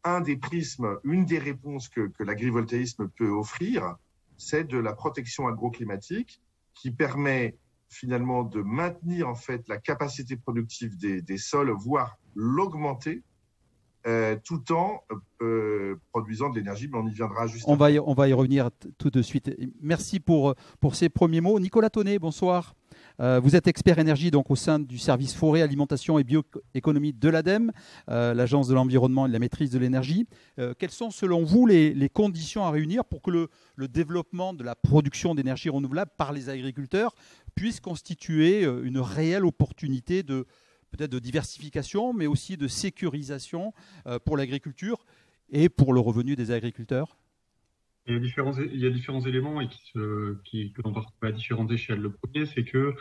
un des prismes, une des réponses que l'agrivoltaïsme peut offrir, c'est de la protection agroclimatique qui permet finalement de maintenir en fait la capacité productive des sols, voire l'augmenter, tout en produisant de l'énergie, mais on y viendra juste après. On va y revenir tout de suite. Merci pour ces premiers mots. Nicolas Tonnet, bonsoir. Vous êtes expert énergie donc, au sein du service forêt, alimentation et bioéconomie de l'ADEME, l'Agence de l'environnement et de la maîtrise de l'énergie. Quelles sont selon vous les conditions à réunir pour que le développement de la production d'énergie renouvelable par les agriculteurs puisse constituer une réelle opportunité peut-être de diversification, mais aussi de sécurisation pour l'agriculture et pour le revenu des agriculteurs? Il y a différents éléments et que l'on doit retrouver à différentes échelles. Le premier, c'est que,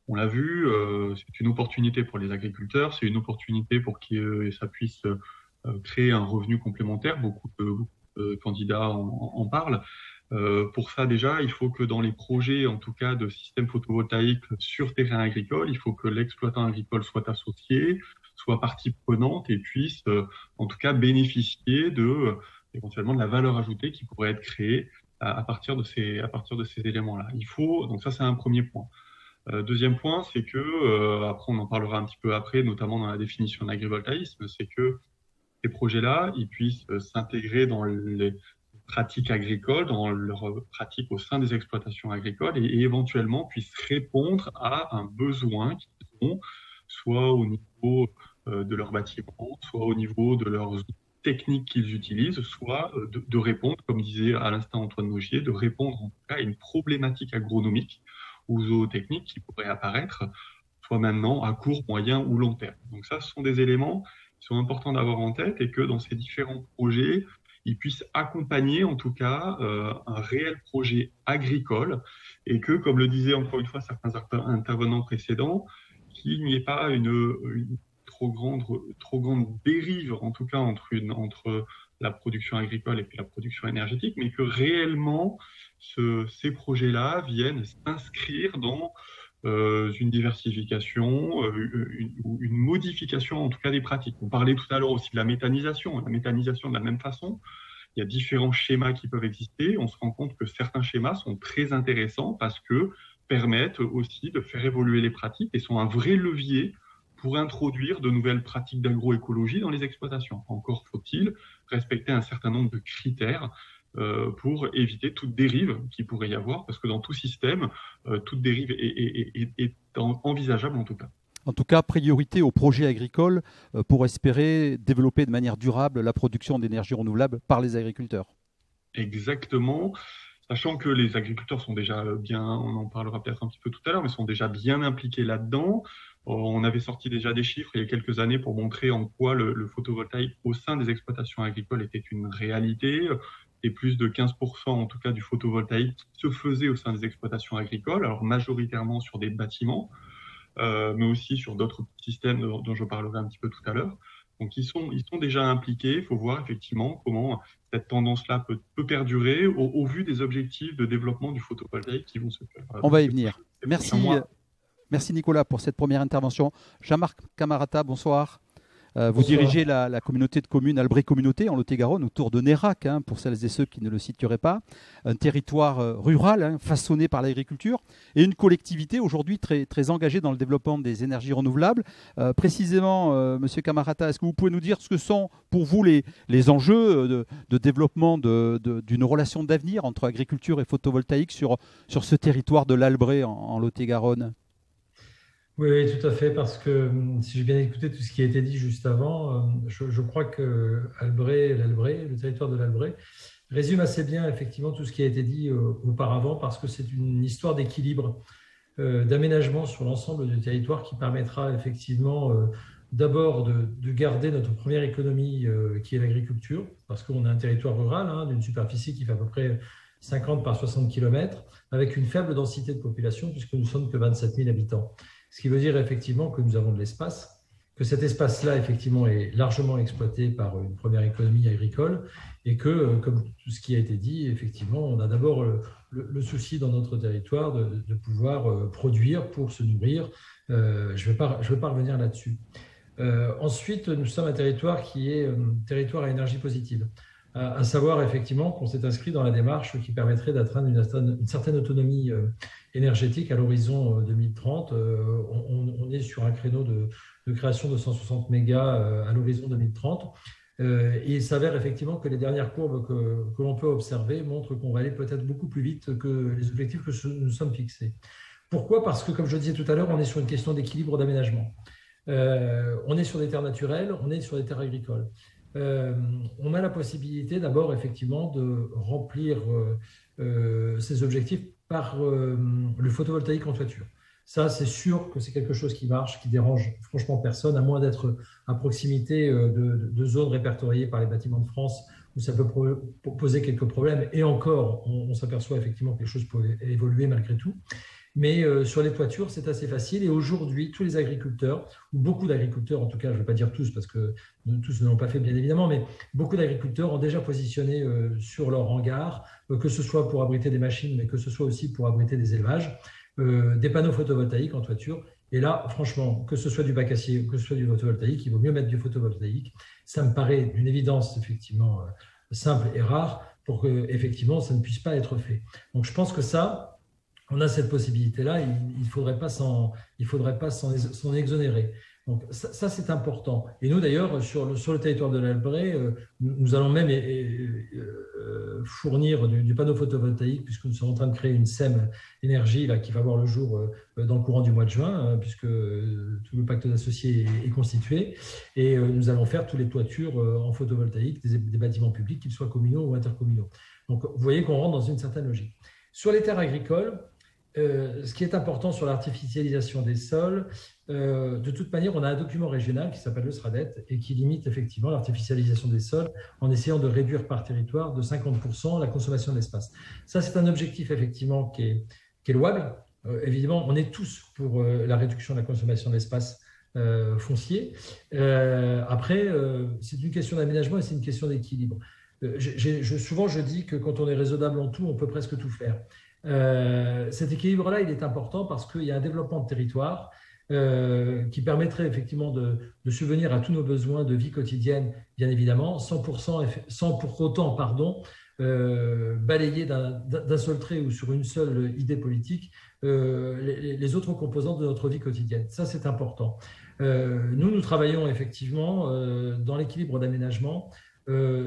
on l'a vu, c'est une opportunité pour les agriculteurs, c'est une opportunité pour que ça puisse créer un revenu complémentaire. Beaucoup de candidats en parlent. Pour ça, déjà, il faut que dans les projets, en tout cas, de systèmes photovoltaïques sur terrain agricole, il faut que l'exploitant agricole soit associé, soit partie prenante et puisse, en tout cas, bénéficier éventuellement de la valeur ajoutée qui pourrait être créée à partir de ces éléments-là. Donc ça, c'est un premier point. Deuxième point, c'est que, après, on en parlera un petit peu après, notamment dans la définition de l'agrivoltaïsme, c'est que ces projets-là, ils puissent s'intégrer dans les pratiques agricoles, dans leurs pratiques au sein des exploitations agricoles et éventuellement puissent répondre à un besoin qu'ils ont, soit au niveau de leur bâtiment, soit au niveau de leurs techniques qu'ils utilisent, soit de répondre, comme disait à l'instant Antoine Nogier, de répondre en tout cas à une problématique agronomique ou zootechnique qui pourrait apparaître soit maintenant à court, moyen ou long terme. Donc ça, ce sont des éléments qui sont importants d'avoir en tête et que dans ces différents projets, ils puissent accompagner en tout cas un réel projet agricole et que, comme le disaient encore une fois certains intervenants précédents, qu'il n'y ait pas une trop grande dérive, en tout cas entre la production agricole et puis la production énergétique, mais que réellement ces projets-là viennent s'inscrire dans une diversification ou une modification en tout cas des pratiques. On parlait tout à l'heure aussi de la méthanisation. La méthanisation, de la même façon, il y a différents schémas qui peuvent exister. On se rend compte que certains schémas sont très intéressants parce que permettent aussi de faire évoluer les pratiques et sont un vrai levier pour introduire de nouvelles pratiques d'agroécologie dans les exploitations. Encore faut-il respecter un certain nombre de critères pour éviter toute dérive qu'il pourrait y avoir, parce que dans tout système, toute dérive est envisageable en tout cas. En tout cas, priorité aux projets agricoles pour espérer développer de manière durable la production d'énergie renouvelable par les agriculteurs. exactement, sachant que les agriculteurs sont déjà bien, on en parlera peut-être un petit peu tout à l'heure, mais sont déjà bien impliqués là-dedans. On avait sorti déjà des chiffres il y a quelques années pour montrer en quoi le photovoltaïque au sein des exploitations agricoles était une réalité. Et plus de 15% en tout cas du photovoltaïque se faisait au sein des exploitations agricoles, alors majoritairement sur des bâtiments, mais aussi sur d'autres systèmes dont je parlerai un petit peu tout à l'heure. Donc ils sont déjà impliqués, il faut voir effectivement comment cette tendance-là peut perdurer au vu des objectifs de développement du photovoltaïque qui vont se faire. On va y venir. Merci Nicolas pour cette première intervention. Jean-Marc Camarata, bonsoir. Vous dirigez la communauté de communes Albret Communauté en Lot-et-Garonne autour de Nérac, pour celles et ceux qui ne le situeraient pas. Un territoire rural façonné par l'agriculture et une collectivité aujourd'hui très, très engagée dans le développement des énergies renouvelables. Précisément, Monsieur Camarata, est-ce que vous pouvez nous dire ce que sont pour vous les enjeux de développement d'une relation d'avenir entre agriculture et photovoltaïque sur ce territoire de l'Albret en Lot-et-Garonne ? Oui, tout à fait, parce que si j'ai bien écouté tout ce qui a été dit juste avant, je crois que le territoire de l'Albret, résume assez bien effectivement tout ce qui a été dit auparavant, parce que c'est une histoire d'équilibre, d'aménagement sur l'ensemble du territoire qui permettra effectivement d'abord de garder notre première économie qui est l'agriculture, parce qu'on a un territoire rural d'une superficie qui fait à peu près 50 par 60 km, avec une faible densité de population, puisque nous ne sommes que 27 000 habitants. Ce qui veut dire effectivement que nous avons de l'espace, que cet espace-là effectivement est largement exploité par une première économie agricole et que, comme tout ce qui a été dit, effectivement, on a d'abord le souci dans notre territoire de pouvoir produire pour se nourrir. Je vais pas revenir là-dessus. Ensuite, nous sommes un territoire qui est territoire à énergie positive. À savoir effectivement qu'on s'est inscrit dans la démarche qui permettrait d'atteindre une certaine autonomie énergétique à l'horizon 2030. On est sur un créneau de création de 160 mégas à l'horizon 2030. Et il s'avère effectivement que les dernières courbes que l'on peut observer montrent qu'on va aller peut-être beaucoup plus vite que les objectifs que nous sommes fixés. Pourquoi ? Parce que, comme je le disais tout à l'heure, on est sur une question d'équilibre d'aménagement. On est sur des terres naturelles, on est sur des terres agricoles. On a la possibilité d'abord effectivement de remplir ces objectifs par le photovoltaïque en toiture. Ça, c'est sûr que c'est quelque chose qui marche, qui dérange franchement personne, à moins d'être à proximité de zones répertoriées par les bâtiments de France où ça peut poser quelques problèmes. Et encore, on s'aperçoit effectivement que les choses peuvent évoluer malgré tout. Mais sur les toitures, c'est assez facile. Et aujourd'hui, tous les agriculteurs, ou beaucoup d'agriculteurs, en tout cas, je ne vais pas dire tous, parce que tous ne l'ont pas fait, bien évidemment, mais beaucoup d'agriculteurs ont déjà positionné sur leur hangar, que ce soit pour abriter des machines, mais que ce soit aussi pour abriter des élevages, des panneaux photovoltaïques en toiture. Et là, franchement, que ce soit du bac acier ou que ce soit du photovoltaïque, il vaut mieux mettre du photovoltaïque. Ça me paraît d'une évidence, effectivement, simple et rare, pour que, effectivement, ça ne puisse pas être fait. Donc, je pense que ça, on a cette possibilité-là, il ne faudrait pas s'en exonérer. Donc ça c'est important. Et nous d'ailleurs, sur le territoire de l'Albret, nous allons même fournir du panneau photovoltaïque, puisque nous sommes en train de créer une SEM énergie là, qui va voir le jour dans le courant du mois de juin, puisque tout le pacte d'associés est constitué. Et nous allons faire tous les toitures en photovoltaïque des bâtiments publics, qu'ils soient communaux ou intercommunaux. Donc vous voyez qu'on rentre dans une certaine logique. Sur les terres agricoles, ce qui est important sur l'artificialisation des sols, de toute manière, on a un document régional qui s'appelle le SRADET et qui limite effectivement l'artificialisation des sols en essayant de réduire par territoire de 50% la consommation de l'espace. Ça, c'est un objectif effectivement qui est louable. Évidemment, on est tous pour la réduction de la consommation de l'espace foncier. Après, c'est une question d'aménagement et c'est une question d'équilibre. Souvent, je dis que quand on est raisonnable en tout, on peut presque tout faire. Cet équilibre-là, il est important parce qu'il y a un développement de territoire qui permettrait effectivement de subvenir à tous nos besoins de vie quotidienne, bien évidemment, sans pour autant balayer d'un seul trait ou sur une seule idée politique les autres composantes de notre vie quotidienne. Ça, c'est important. Nous travaillons effectivement dans l'équilibre d'aménagement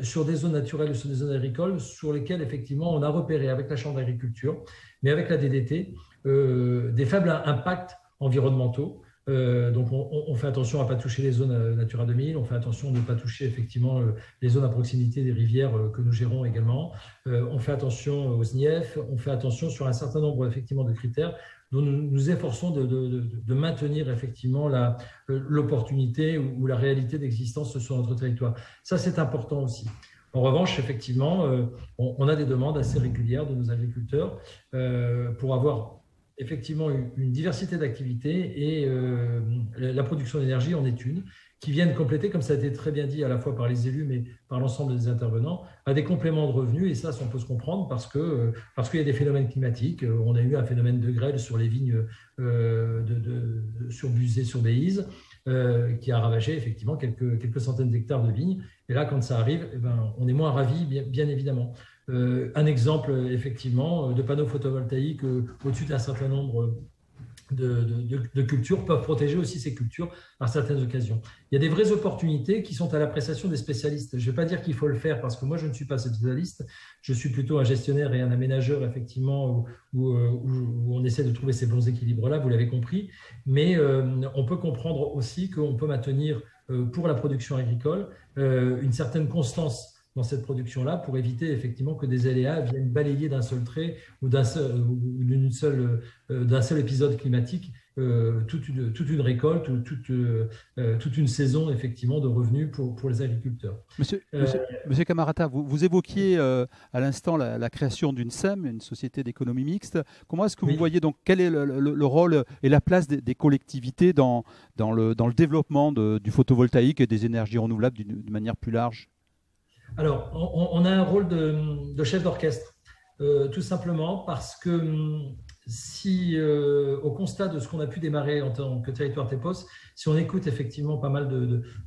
sur des zones naturelles ou sur des zones agricoles sur lesquelles, effectivement, on a repéré avec la Chambre d'agriculture, mais avec la DDT, des faibles impacts environnementaux, Donc on fait attention à ne pas toucher les zones Natura 2000, on fait attention de ne pas toucher effectivement les zones à proximité des rivières que nous gérons également. On fait attention aux SNIEF, on fait attention sur un certain nombre effectivement de critères dont nous nous efforçons de maintenir effectivement l'opportunité ou la réalité d'existence sur notre territoire. Ça, c'est important aussi. En revanche, effectivement, on a des demandes assez régulières de nos agriculteurs pour avoir effectivement une diversité d'activités et la production d'énergie en est une, qui viennent compléter, comme ça a été très bien dit à la fois par les élus mais par l'ensemble des intervenants, à des compléments de revenus. Et ça on peut se comprendre parce qu'il y a des phénomènes climatiques. On a eu un phénomène de grêle sur les vignes sur Buzet, sur Béise, qui a ravagé effectivement quelques centaines d'hectares de vignes. Et là, quand ça arrive, on est moins ravis, bien évidemment. Un exemple, effectivement, de panneaux photovoltaïques au-dessus d'un certain nombre de cultures peuvent protéger aussi ces cultures par certaines occasions. Il y a des vraies opportunités qui sont à l'appréciation des spécialistes. Je ne vais pas dire qu'il faut le faire parce que moi, je ne suis pas spécialiste. Je suis plutôt un gestionnaire et un aménageur, effectivement, où on essaie de trouver ces bons équilibres-là, vous l'avez compris. Mais on peut comprendre aussi qu'on peut maintenir, pour la production agricole, une certaine constance dans cette production-là pour éviter effectivement que des aléas viennent balayer d'un seul trait ou d'un seul épisode climatique toute une récolte ou toute une saison effectivement de revenus pour les agriculteurs. Monsieur Camarata, vous évoquiez à l'instant la création d'une SEM, une société d'économie mixte. Comment est-ce que vous voyez donc quel est le rôle et la place des collectivités dans le développement du photovoltaïque et des énergies renouvelables d'une manière plus large ? Alors, on a un rôle de chef d'orchestre, tout simplement parce que si, au constat de ce qu'on a pu démarrer en tant que territoire TEPOS, si on écoute effectivement pas mal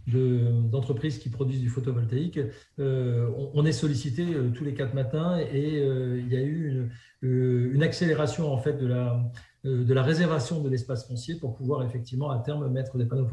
d'entreprises qui produisent du photovoltaïque, on est sollicité tous les 4 matins et il y a eu une accélération en fait de la réservation de l'espace foncier pour pouvoir effectivement à terme mettre des panneaux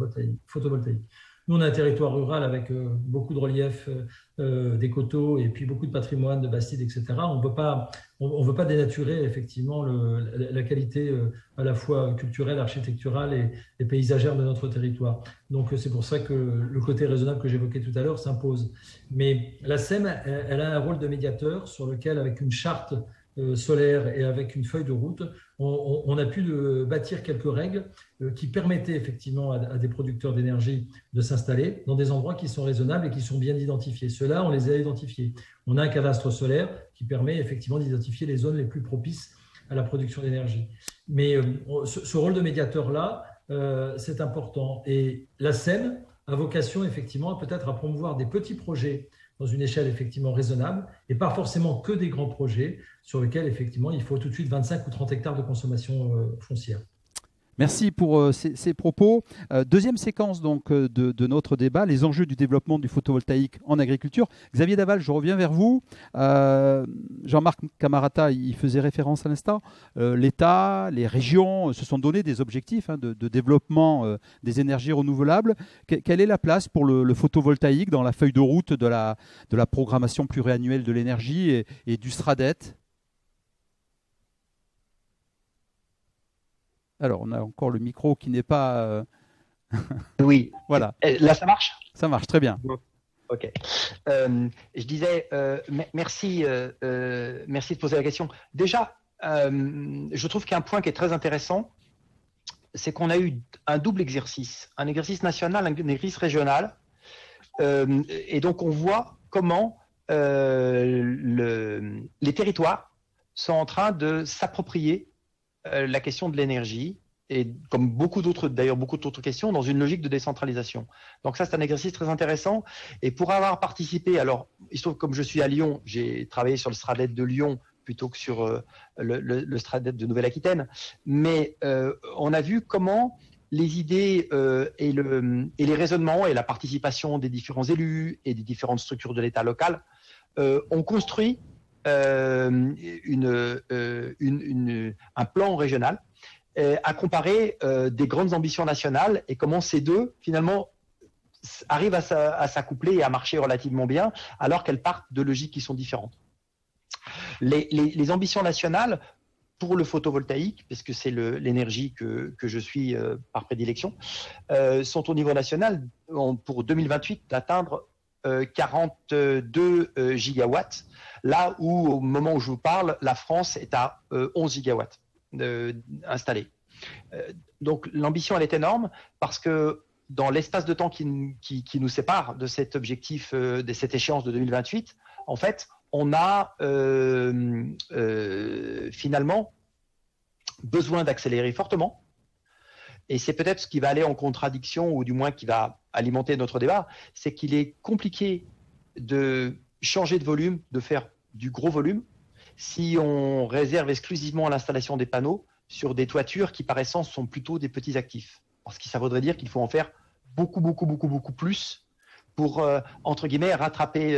photovoltaïques. Nous, on a un territoire rural avec beaucoup de relief, des coteaux et puis beaucoup de patrimoine, de bastides, etc. On ne veut pas dénaturer effectivement la qualité à la fois culturelle, architecturale et paysagère de notre territoire. Donc, c'est pour ça que le côté raisonnable que j'évoquais tout à l'heure s'impose. Mais la SEM, elle a un rôle de médiateur sur lequel, avec une charte solaire et avec une feuille de route, on a pu bâtir quelques règles qui permettaient effectivement à des producteurs d'énergie de s'installer dans des endroits qui sont raisonnables et qui sont bien identifiés. Ceux-là, on les a identifiés. On a un cadastre solaire qui permet effectivement d'identifier les zones les plus propices à la production d'énergie. Mais ce rôle de médiateur-là, c'est important. Et la SEM a vocation effectivement peut-être à promouvoir des petits projets dans une échelle effectivement raisonnable et pas forcément que des grands projets sur lesquels effectivement il faut tout de suite 25 ou 30 hectares de consommation foncière. Merci pour ces propos. Deuxième séquence donc de notre débat, les enjeux du développement du photovoltaïque en agriculture. Xavier Daval, je reviens vers vous. Jean-Marc Camarata, il faisait référence à l'instant. L'État, les régions se sont donné des objectifs de développement des énergies renouvelables. Quelle est la place pour le photovoltaïque dans la feuille de route de la programmation pluriannuelle de l'énergie et du SRADET ? Alors, on a encore le micro qui n'est pas... Oui. Voilà. Là, ça marche ? Ça marche, très bien. Ok. Je disais, merci de poser la question. Déjà, je trouve qu'un point qui est très intéressant, c'est qu'on a eu un double exercice, un exercice national, un exercice régional. Et donc, on voit comment les territoires sont en train de s'approprier la question de l'énergie et comme beaucoup d'autres questions dans une logique de décentralisation. Donc ça, c'est un exercice très intéressant. Et pour avoir participé, alors il se trouve que comme je suis à Lyon, j'ai travaillé sur le SRADET de Lyon plutôt que sur le SRADET de Nouvelle-Aquitaine, mais on a vu comment les idées et les raisonnements et la participation des différents élus et des différentes structures de l'État local ont construit un plan régional à comparer des grandes ambitions nationales et comment ces deux finalement arrivent à s'accoupler et à marcher relativement bien alors qu'elles partent de logiques qui sont différentes. Les ambitions nationales pour le photovoltaïque, parce que c'est l'énergie que je suis par prédilection, sont au niveau national pour 2028 d'atteindre 42 gigawatts, là où au moment où je vous parle, la France est à 11 gigawatts installés. Donc l'ambition elle est énorme parce que dans l'espace de temps qui nous sépare de cet objectif, de cette échéance de 2028, en fait, on a finalement besoin d'accélérer fortement. Et c'est peut-être ce qui va aller en contradiction, ou du moins qui va alimenter notre débat, c'est qu'il est compliqué de changer de volume, de faire du gros volume, si on réserve exclusivement l'installation des panneaux sur des toitures qui, par essence, sont plutôt des petits actifs. Parce que ça voudrait dire qu'il faut en faire beaucoup plus pour, entre guillemets, rattraper.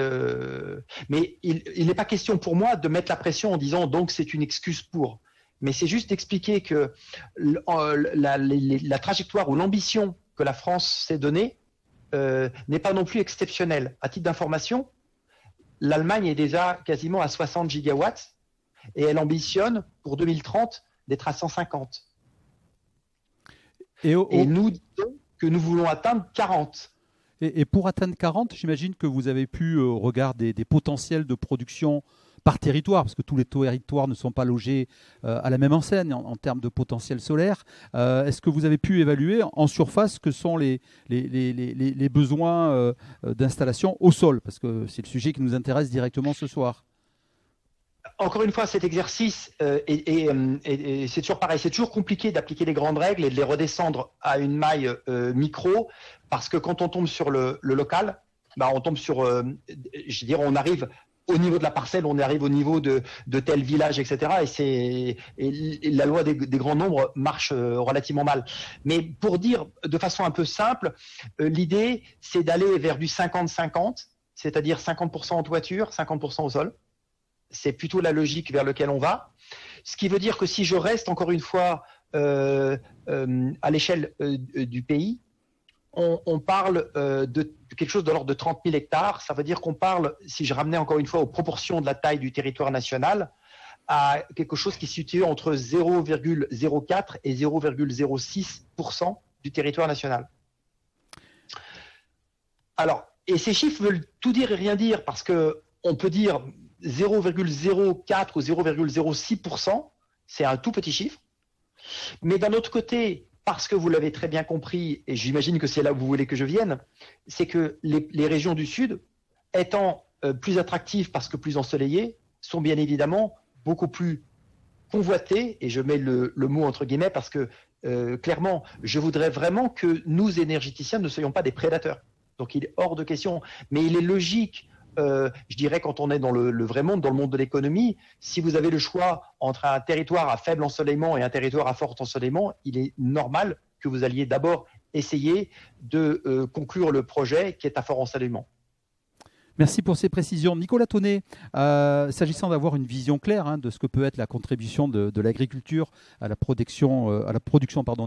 Mais il n'est pas question pour moi de mettre la pression en disant donc c'est une excuse pour. Mais c'est juste d'expliquer que la trajectoire ou l'ambition que la France s'est donnée n'est pas non plus exceptionnelle. À titre d'information, l'Allemagne est déjà quasiment à 60 gigawatts et elle ambitionne pour 2030 d'être à 150. Et nous disons que nous voulons atteindre 40. Et pour atteindre 40, j'imagine que vous avez pu regarder des potentiels de production par territoire, parce que tous les territoires ne sont pas logés à la même enseigne en termes de potentiel solaire. Est-ce que vous avez pu évaluer en surface que sont les besoins d'installation au sol? Parce que c'est le sujet qui nous intéresse directement ce soir. Encore une fois, cet exercice, et c'est toujours pareil, c'est toujours compliqué d'appliquer les grandes règles et de les redescendre à une maille micro, parce que quand on tombe sur le local, bah, on tombe sur, je dirais, on arrive au niveau de la parcelle, on arrive au niveau de tel village, etc. Et la loi des grands nombres marche relativement mal. Mais pour dire de façon un peu simple, l'idée, c'est d'aller vers du 50-50, c'est-à-dire 50% en toiture, 50% au sol. C'est plutôt la logique vers laquelle on va. Ce qui veut dire que si je reste, encore une fois, à l'échelle du pays, on parle de quelque chose de l'ordre de 30 000 hectares. Ça veut dire qu'on parle, si je ramenais encore une fois aux proportions de la taille du territoire national, à quelque chose qui se situe entre 0,04 et 0,06% du territoire national. Alors, et ces chiffres veulent tout dire et rien dire, parce qu'on peut dire 0,04 ou 0,06%, c'est un tout petit chiffre. Mais d'un autre côté, parce que vous l'avez très bien compris, et j'imagine que c'est là où vous voulez que je vienne, c'est que les régions du Sud, étant plus attractives parce que plus ensoleillées, sont bien évidemment beaucoup plus convoitées, et je mets le mot entre guillemets parce que clairement, je voudrais vraiment que nous, énergéticiens, ne soyons pas des prédateurs. Donc il est hors de question. Mais il est logique, je dirais, quand on est dans le vrai monde, dans le monde de l'économie, si vous avez le choix entre un territoire à faible ensoleillement et un territoire à fort ensoleillement, il est normal que vous alliez d'abord essayer de conclure le projet qui est à fort ensoleillement. Merci pour ces précisions. Nicolas Tonnet, s'agissant d'avoir une vision claire de ce que peut être la contribution de l'agriculture à la production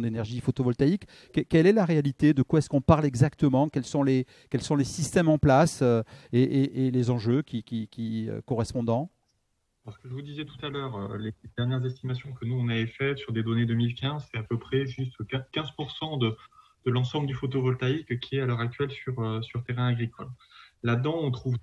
d'énergie photovoltaïque, quelle est la réalité? De quoi est-ce qu'on parle exactement? Quels sont les systèmes en place et les enjeux qui correspondants? Parce que je vous disais tout à l'heure, les dernières estimations que nous on avait faites sur des données 2015, c'est à peu près juste 15% de l'ensemble du photovoltaïque qui est à l'heure actuelle sur terrain agricole. Là-dedans, on trouve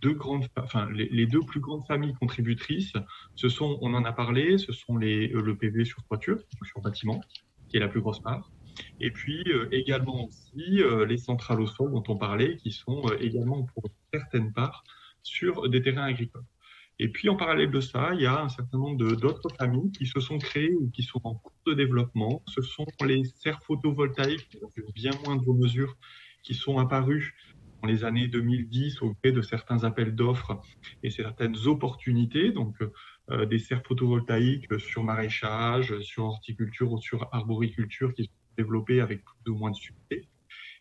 les deux plus grandes familles contributrices. Ce sont, on en a parlé, ce sont le PV sur toiture, sur bâtiment, qui est la plus grosse part. Et puis également aussi les centrales au sol dont on parlait, qui sont également pour une certaine part sur des terrains agricoles. Et puis en parallèle de ça, il y a un certain nombre d'autres familles qui se sont créées ou qui sont en cours de développement. Ce sont les serres photovoltaïques, dans une bien moindre mesure, qui sont apparues dans les années 2010 au gré de certains appels d'offres et certaines opportunités, donc des serres photovoltaïques sur maraîchage, sur horticulture ou sur arboriculture qui sont développées avec plus ou moins de succès.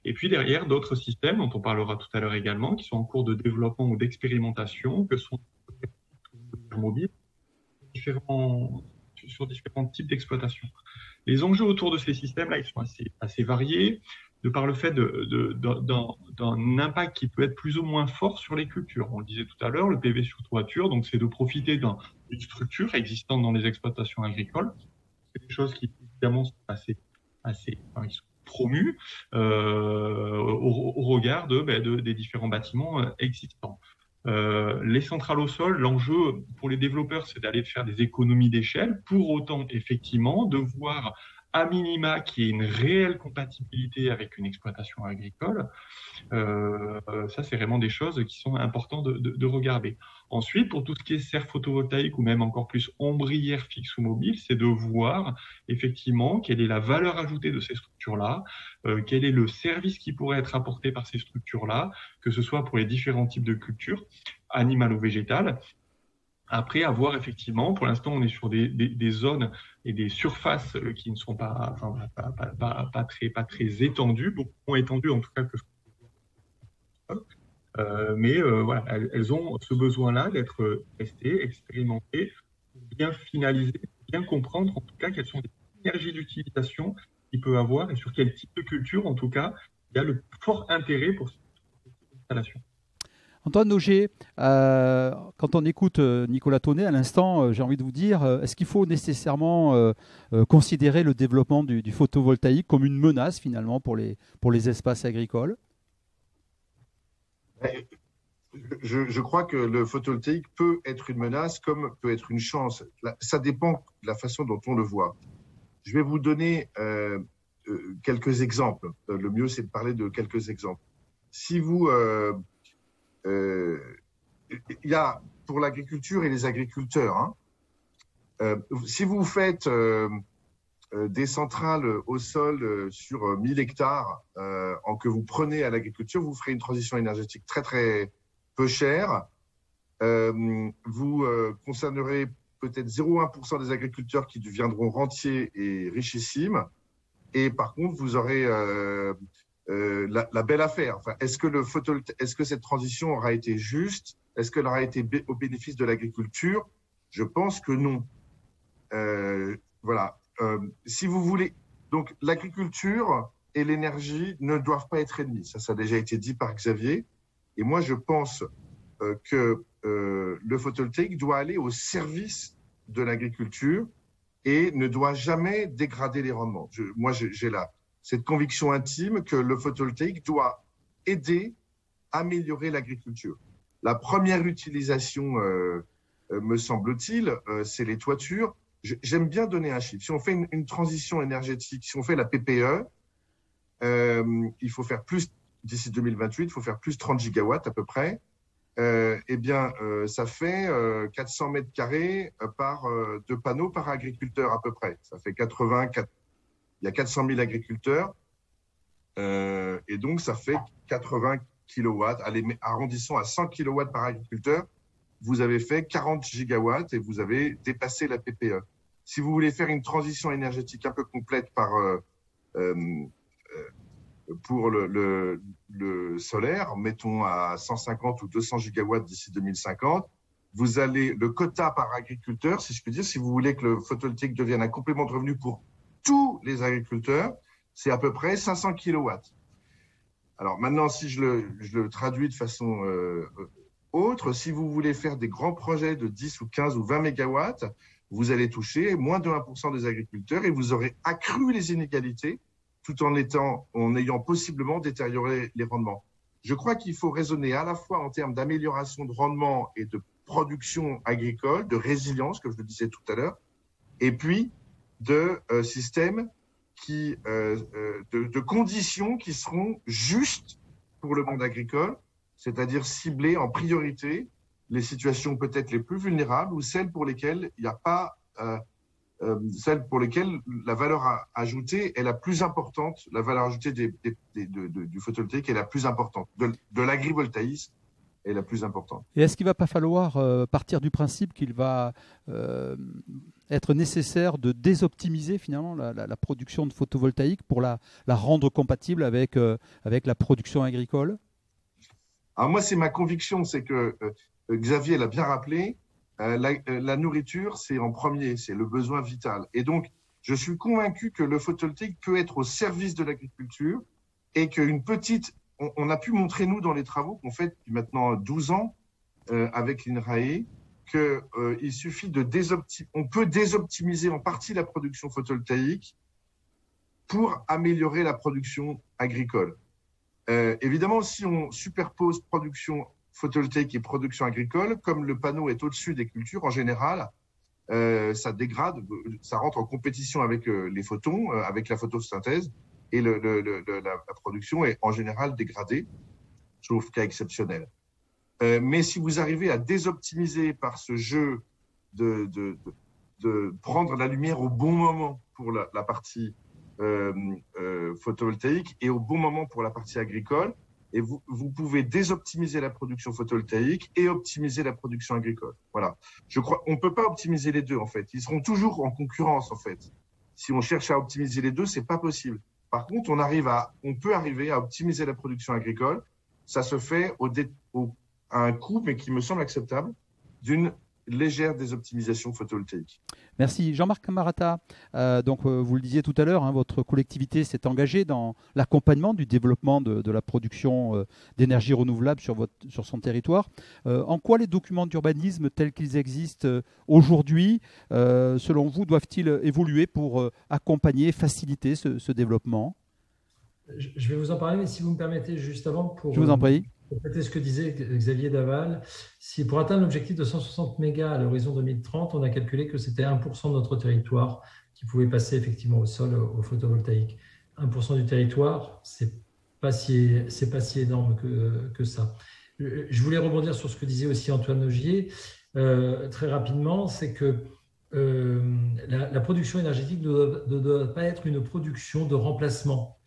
Et puis derrière, d'autres systèmes dont on parlera tout à l'heure également, qui sont en cours de développement ou d'expérimentation, que sont mobiles sur différents types d'exploitation. Les enjeux autour de ces systèmes-là, ils sont assez variés. de par le fait d'un impact qui peut être plus ou moins fort sur les cultures. On le disait tout à l'heure, le PV sur toiture, donc c'est de profiter d'une structure existante dans les exploitations agricoles. C'est des choses qui, évidemment, sont assez ils sont promues au regard des différents bâtiments existants. Les centrales au sol, l'enjeu pour les développeurs, c'est d'aller faire des économies d'échelle. Pour autant, effectivement, de voir à minima qu'il y ait une réelle compatibilité avec une exploitation agricole. Ça, c'est vraiment des choses qui sont importantes de regarder. Ensuite, pour tout ce qui est serre photovoltaïque ou même encore plus ombrière fixe ou mobile, c'est de voir effectivement quelle est la valeur ajoutée de ces structures-là, quel est le service qui pourrait être apporté par ces structures-là, que ce soit pour les différents types de cultures, animales ou végétales. Après, à voir effectivement, pour l'instant, on est sur des zones et des surfaces qui ne sont pas très étendues, beaucoup moins étendues en tout cas que ce qu'on peut. Mais voilà, elles ont ce besoin-là d'être testées, expérimentées, pour bien finaliser, bien comprendre en tout cas quelles sont les énergies d'utilisation qu'il peut avoir et sur quel type de culture, en tout cas, il y a le fort intérêt pour cette installation. Antoine Auger, quand on écoute Nicolas Tonnet à l'instant, j'ai envie de vous dire, est-ce qu'il faut nécessairement considérer le développement du photovoltaïque comme une menace finalement pour les espaces agricoles ? Je crois que le photovoltaïque peut être une menace comme peut être une chance. Ça dépend de la façon dont on le voit. Je vais vous donner quelques exemples. Le mieux, c'est de parler de quelques exemples. Si vous... il y a pour l'agriculture et les agriculteurs, si vous faites des centrales au sol sur 1000 hectares que vous prenez à l'agriculture, vous ferez une transition énergétique très très peu chère. Vous concernerez peut-être 0,1% des agriculteurs qui deviendront rentiers et richissimes. Et par contre, vous aurez la belle affaire. Enfin, est-ce que cette transition aura été juste? Est-ce qu'elle aura été au bénéfice de l'agriculture? Je pense que non. Voilà. Si vous voulez, donc l'agriculture et l'énergie ne doivent pas être ennemis. Ça a déjà été dit par Xavier. Et moi, je pense que le photovoltaïque doit aller au service de l'agriculture et ne doit jamais dégrader les rendements. Moi, j'ai cette conviction intime que le photovoltaïque doit aider à améliorer l'agriculture. La première utilisation, me semble-t-il, c'est les toitures. J'aime bien donner un chiffre. Si on fait une transition énergétique, si on fait la PPE, il faut faire plus, d'ici 2028, il faut faire plus 30 gigawatts à peu près. Ça fait 400 mètres carrés de panneaux par agriculteur à peu près. Ça fait 84. Il y a 400 000 agriculteurs et donc ça fait 80 kilowatts. Allez, arrondissons à 100 kilowatts par agriculteur. Vous avez fait 40 gigawatts et vous avez dépassé la PPE. Si vous voulez faire une transition énergétique un peu complète pour le solaire, mettons à 150 ou 200 gigawatts d'ici 2050, vous allez le quota par agriculteur, si je puis dire, si vous voulez que le photovoltaïque devienne un complément de revenu pour tous les agriculteurs, c'est à peu près 500 kilowatts. Alors maintenant, si je le traduis de façon autre, si vous voulez faire des grands projets de 10 ou 15 ou 20 mégawatts, vous allez toucher moins de 1% des agriculteurs et vous aurez accru les inégalités tout en ayant possiblement détérioré les rendements. Je crois qu'il faut raisonner à la fois en termes d'amélioration de rendement et de production agricole, de résilience, comme je le disais tout à l'heure, et puis de systèmes de conditions qui seront justes pour le monde agricole, c'est-à-dire cibler en priorité les situations peut-être les plus vulnérables ou celles pour lesquelles il n'y a pas celles pour lesquelles la valeur ajoutée est la plus importante, la valeur ajoutée du photovoltaïque est la plus importante, de l'agrivoltaïsme est la plus importante. Et est-ce qu'il ne va pas falloir partir du principe qu'il va être nécessaire de désoptimiser finalement la production de photovoltaïque pour la rendre compatible avec la production agricole? Alors moi, c'est ma conviction, c'est que Xavier l'a bien rappelé, la nourriture, c'est en premier, c'est le besoin vital. Et donc, je suis convaincu que le photovoltaïque peut être au service de l'agriculture et qu'une petite, on a pu montrer, nous, dans les travaux qu'on fait depuis maintenant 12 ans avec l'INRAE, qu'il suffit on peut désoptimiser en partie la production photovoltaïque pour améliorer la production agricole. Évidemment, si on superpose production photovoltaïque et production agricole, comme le panneau est au-dessus des cultures, en général, ça dégrade, ça rentre en compétition avec les photons, avec la photosynthèse, et la production est en général dégradée, sauf cas exceptionnel. Mais si vous arrivez à désoptimiser par ce jeu de prendre la lumière au bon moment pour la partie photovoltaïque et au bon moment pour la partie agricole, et vous pouvez désoptimiser la production photovoltaïque et optimiser la production agricole. Voilà. Je crois, on peut pas optimiser les deux, en fait. Ils seront toujours en concurrence, en fait. Si on cherche à optimiser les deux, c'est pas possible. Par contre, on peut arriver à optimiser la production agricole. Ça se fait à un coût, mais qui me semble acceptable, d'une légère désoptimisation photovoltaïque. Merci. Jean-Marc Marata, vous le disiez tout à l'heure, votre collectivité s'est engagée dans l'accompagnement du développement de la production d'énergie renouvelable sur son territoire. En quoi les documents d'urbanisme tels qu'ils existent aujourd'hui, selon vous, doivent-ils évoluer pour accompagner, faciliter ce développement ? Je vais vous en parler, mais si vous me permettez, juste avant, pour... Je vous en prie. Peut-être ce que disait Xavier Daval, si pour atteindre l'objectif de 160 mégas à l'horizon 2030, on a calculé que c'était 1% de notre territoire qui pouvait passer effectivement au sol au photovoltaïque. 1% du territoire, c'est pas si énorme que ça. Je voulais rebondir sur ce que disait aussi Antoine Augier très rapidement, c'est que la production énergétique ne doit pas être une production de remplacement.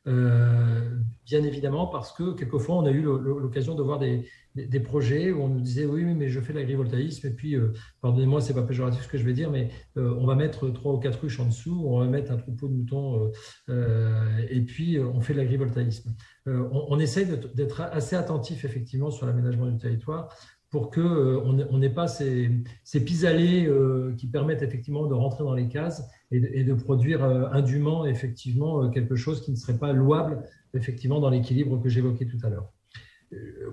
Bien évidemment, parce que quelquefois on a eu l'occasion de voir des projets où on nous disait oui mais je fais de l'agrivoltaïsme et puis pardonnez-moi, c'est pas péjoratif ce que je vais dire, mais on va mettre 3 ou 4 ruches en dessous, on va mettre un troupeau de moutons et puis on fait de l'agrivoltaïsme. On essaye d'être assez attentif effectivement sur l'aménagement du territoire pour qu'on n'ait pas ces pis-aller qui permettent effectivement de rentrer dans les cases et de produire indûment effectivement quelque chose qui ne serait pas louable effectivement dans l'équilibre que j'évoquais tout à l'heure.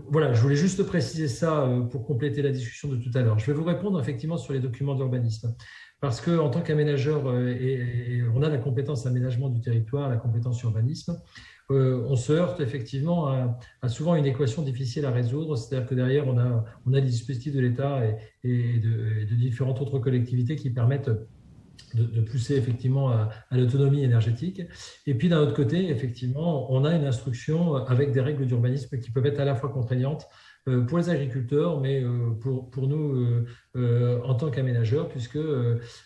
Voilà, je voulais juste préciser ça pour compléter la discussion de tout à l'heure. Je vais vous répondre effectivement sur les documents d'urbanisme. Parce qu'en tant qu'aménageur, on a la compétence aménagement du territoire, la compétence urbanisme, on se heurte effectivement à souvent une équation difficile à résoudre, c'est-à-dire que derrière, on a les dispositifs de l'État et de différentes autres collectivités qui permettent de pousser effectivement à l'autonomie énergétique. Et puis d'un autre côté, effectivement, on a une instruction avec des règles d'urbanisme qui peuvent être à la fois contraignantes pour les agriculteurs, mais pour nous en tant qu'aménageurs, puisque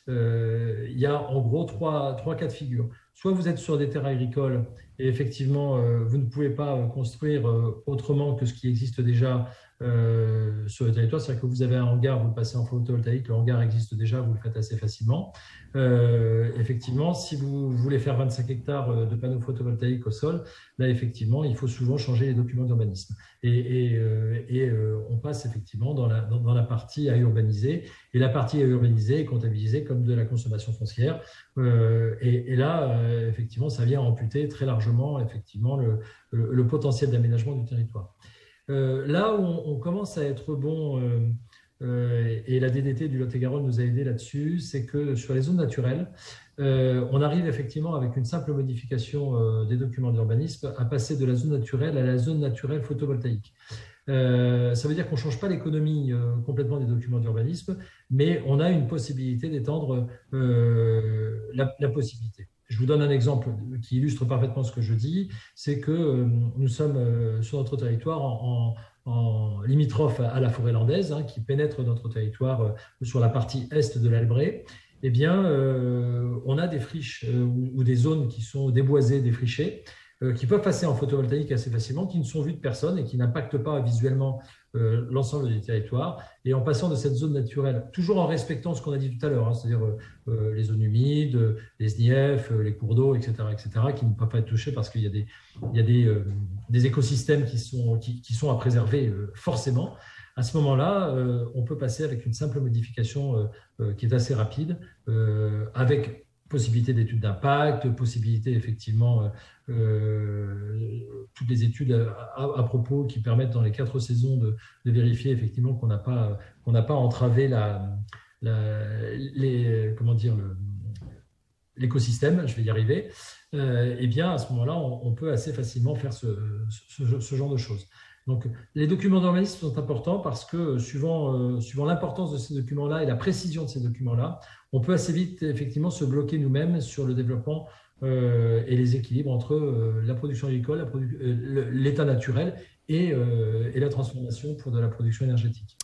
il y a en gros trois cas de figure. Soit vous êtes sur des terres agricoles et effectivement vous ne pouvez pas construire autrement que ce qui existe déjà sur le territoire, c'est-à-dire que vous avez un hangar, vous le passez en photovoltaïque, le hangar existe déjà, vous le faites assez facilement. Effectivement, si vous voulez faire 25 hectares de panneaux photovoltaïques au sol, là effectivement, il faut souvent changer les documents d'urbanisme. Et on passe effectivement dans la partie à urbaniser, et la partie à urbaniser est comptabilisée comme de la consommation foncière. Et là, effectivement, ça vient amputer très largement effectivement le potentiel d'aménagement du territoire. Là où on commence à être bon, et la DDT du Lot-et-Garonne nous a aidé là-dessus, c'est que sur les zones naturelles, on arrive effectivement avec une simple modification des documents d'urbanisme à passer de la zone naturelle à la zone naturelle photovoltaïque. Ça veut dire qu'on ne change pas l'économie complètement des documents d'urbanisme, mais on a une possibilité d'étendre la possibilité. Je vous donne un exemple qui illustre parfaitement ce que je dis, c'est que nous sommes sur notre territoire en limitrophe à la forêt landaise, qui pénètre notre territoire sur la partie est de l'Albret. Eh bien, on a des friches ou des zones qui sont déboisées, défrichées, qui peuvent passer en photovoltaïque assez facilement, qui ne sont vues de personne et qui n'impactent pas visuellement l'ensemble du territoire. Et en passant de cette zone naturelle, toujours en respectant ce qu'on a dit tout à l'heure, c'est-à-dire les zones humides, les SNIEF, les cours d'eau, etc., qui ne peuvent pas être touchés parce qu'il y a des écosystèmes qui sont à préserver forcément. À ce moment-là, on peut passer avec une simple modification qui est assez rapide, avec possibilité d'études d'impact, possibilité effectivement, toutes les études à propos qui permettent dans les 4 saisons de vérifier effectivement qu'on n'a pas entravé l'écosystème, je vais y arriver, et bien à ce moment-là, on peut assez facilement faire ce genre de choses. Donc, les documents d'urbanisme sont importants parce que suivant l'importance de ces documents-là et la précision de ces documents-là, on peut assez vite effectivement se bloquer nous-mêmes sur le développement et les équilibres entre la production agricole, l'état naturel et la transformation pour de la production énergétique.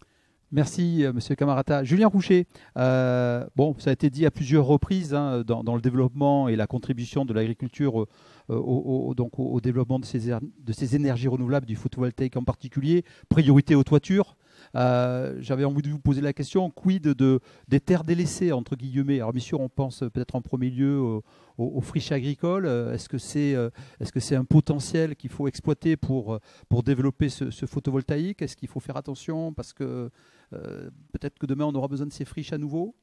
Merci, Monsieur Camarata. Julien Rouchet, ça a été dit à plusieurs reprises dans le développement et la contribution de l'agriculture au développement de ces énergies renouvelables, du photovoltaïque en particulier, priorité aux toitures. J'avais envie de vous poser la question, quid des terres délaissées, entre guillemets. Alors bien sûr, on pense peut-être en premier lieu aux friches agricoles. Est-ce que c'est un potentiel qu'il faut exploiter pour développer ce photovoltaïque? Est-ce qu'il faut faire attention parce que peut-être que demain on aura besoin de ces friches à nouveau?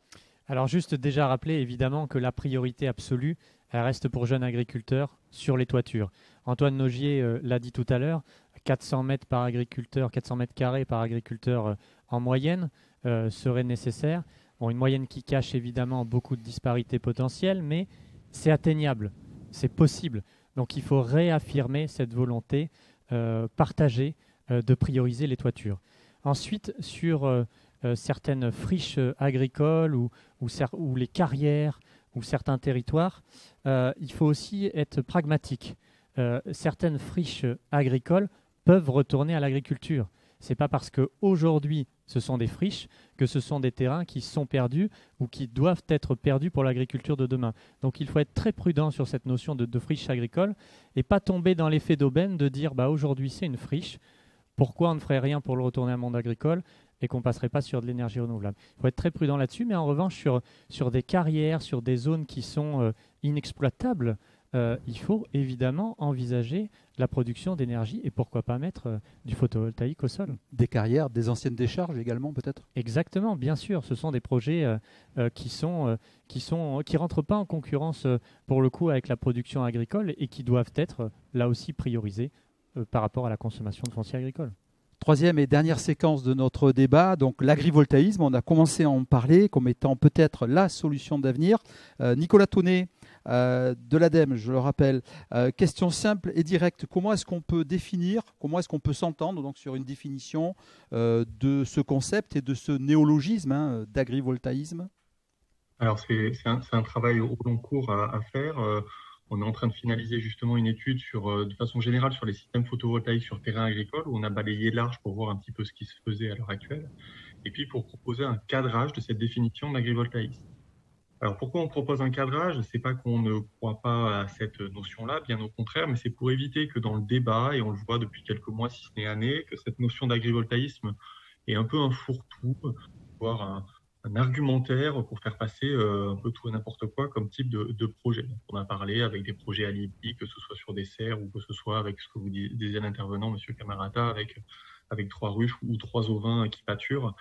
Alors juste déjà rappeler évidemment que la priorité absolue, elle reste pour jeunes agriculteurs sur les toitures. Antoine Nogier l'a dit tout à l'heure, 400 mètres par agriculteur, 400 mètres carrés par agriculteur en moyenne serait nécessaire. Bon, une moyenne qui cache évidemment beaucoup de disparités potentielles, mais c'est atteignable, c'est possible. Donc il faut réaffirmer cette volonté partagée de prioriser les toitures. Ensuite, sur certaines friches agricoles ou les carrières ou certains territoires, il faut aussi être pragmatique. Certaines friches agricoles peuvent retourner à l'agriculture. Ce n'est pas parce qu'aujourd'hui ce sont des friches que ce sont des terrains qui sont perdus ou qui doivent être perdus pour l'agriculture de demain. Donc il faut être très prudent sur cette notion de friche agricole et pas tomber dans l'effet d'aubaine de dire aujourd'hui c'est une friche, pourquoi on ne ferait rien pour le retourner à un monde agricole et qu'on ne passerait pas sur de l'énergie renouvelable. Il faut être très prudent là-dessus, mais en revanche sur des carrières, sur des zones qui sont inexploitables, il faut évidemment envisager la production d'énergie et pourquoi pas mettre du photovoltaïque au sol. Des carrières, des anciennes décharges également peut-être? Exactement, bien sûr. Ce sont des projets qui rentrent pas en concurrence pour le coup avec la production agricole et qui doivent être là aussi priorisés par rapport à la consommation de foncier agricole. Troisième et dernière séquence de notre débat, donc l'agrivoltaïsme. On a commencé à en parler comme étant peut-être la solution d'avenir. Nicolas Tonnet de l'ADEME, je le rappelle. Question simple et directe. Comment est-ce qu'on peut définir, comment est-ce qu'on peut s'entendre donc, sur une définition de ce concept et de ce néologisme d'agrivoltaïsme? Alors c'est un travail au long cours à faire. On est en train de finaliser justement une étude de façon générale sur les systèmes photovoltaïques sur terrain agricole où on a balayé large pour voir un petit peu ce qui se faisait à l'heure actuelle et puis pour proposer un cadrage de cette définition de l'agrivoltaïsme. Alors pourquoi on propose un cadrage? C'est pas qu'on ne croit pas à cette notion-là, bien au contraire, mais c'est pour éviter que dans le débat, et on le voit depuis quelques mois, si ce n'est années, que cette notion d'agrivoltaïsme est un peu un fourre-tout, voire un argumentaire pour faire passer un peu tout et n'importe quoi comme type de projet. Donc, on a parlé avec des projets alibi, que ce soit sur des serres ou que ce soit avec ce que vous disiez l'intervenant, Monsieur Camarata, avec 3 ruches ou 3 ovins qui pâturent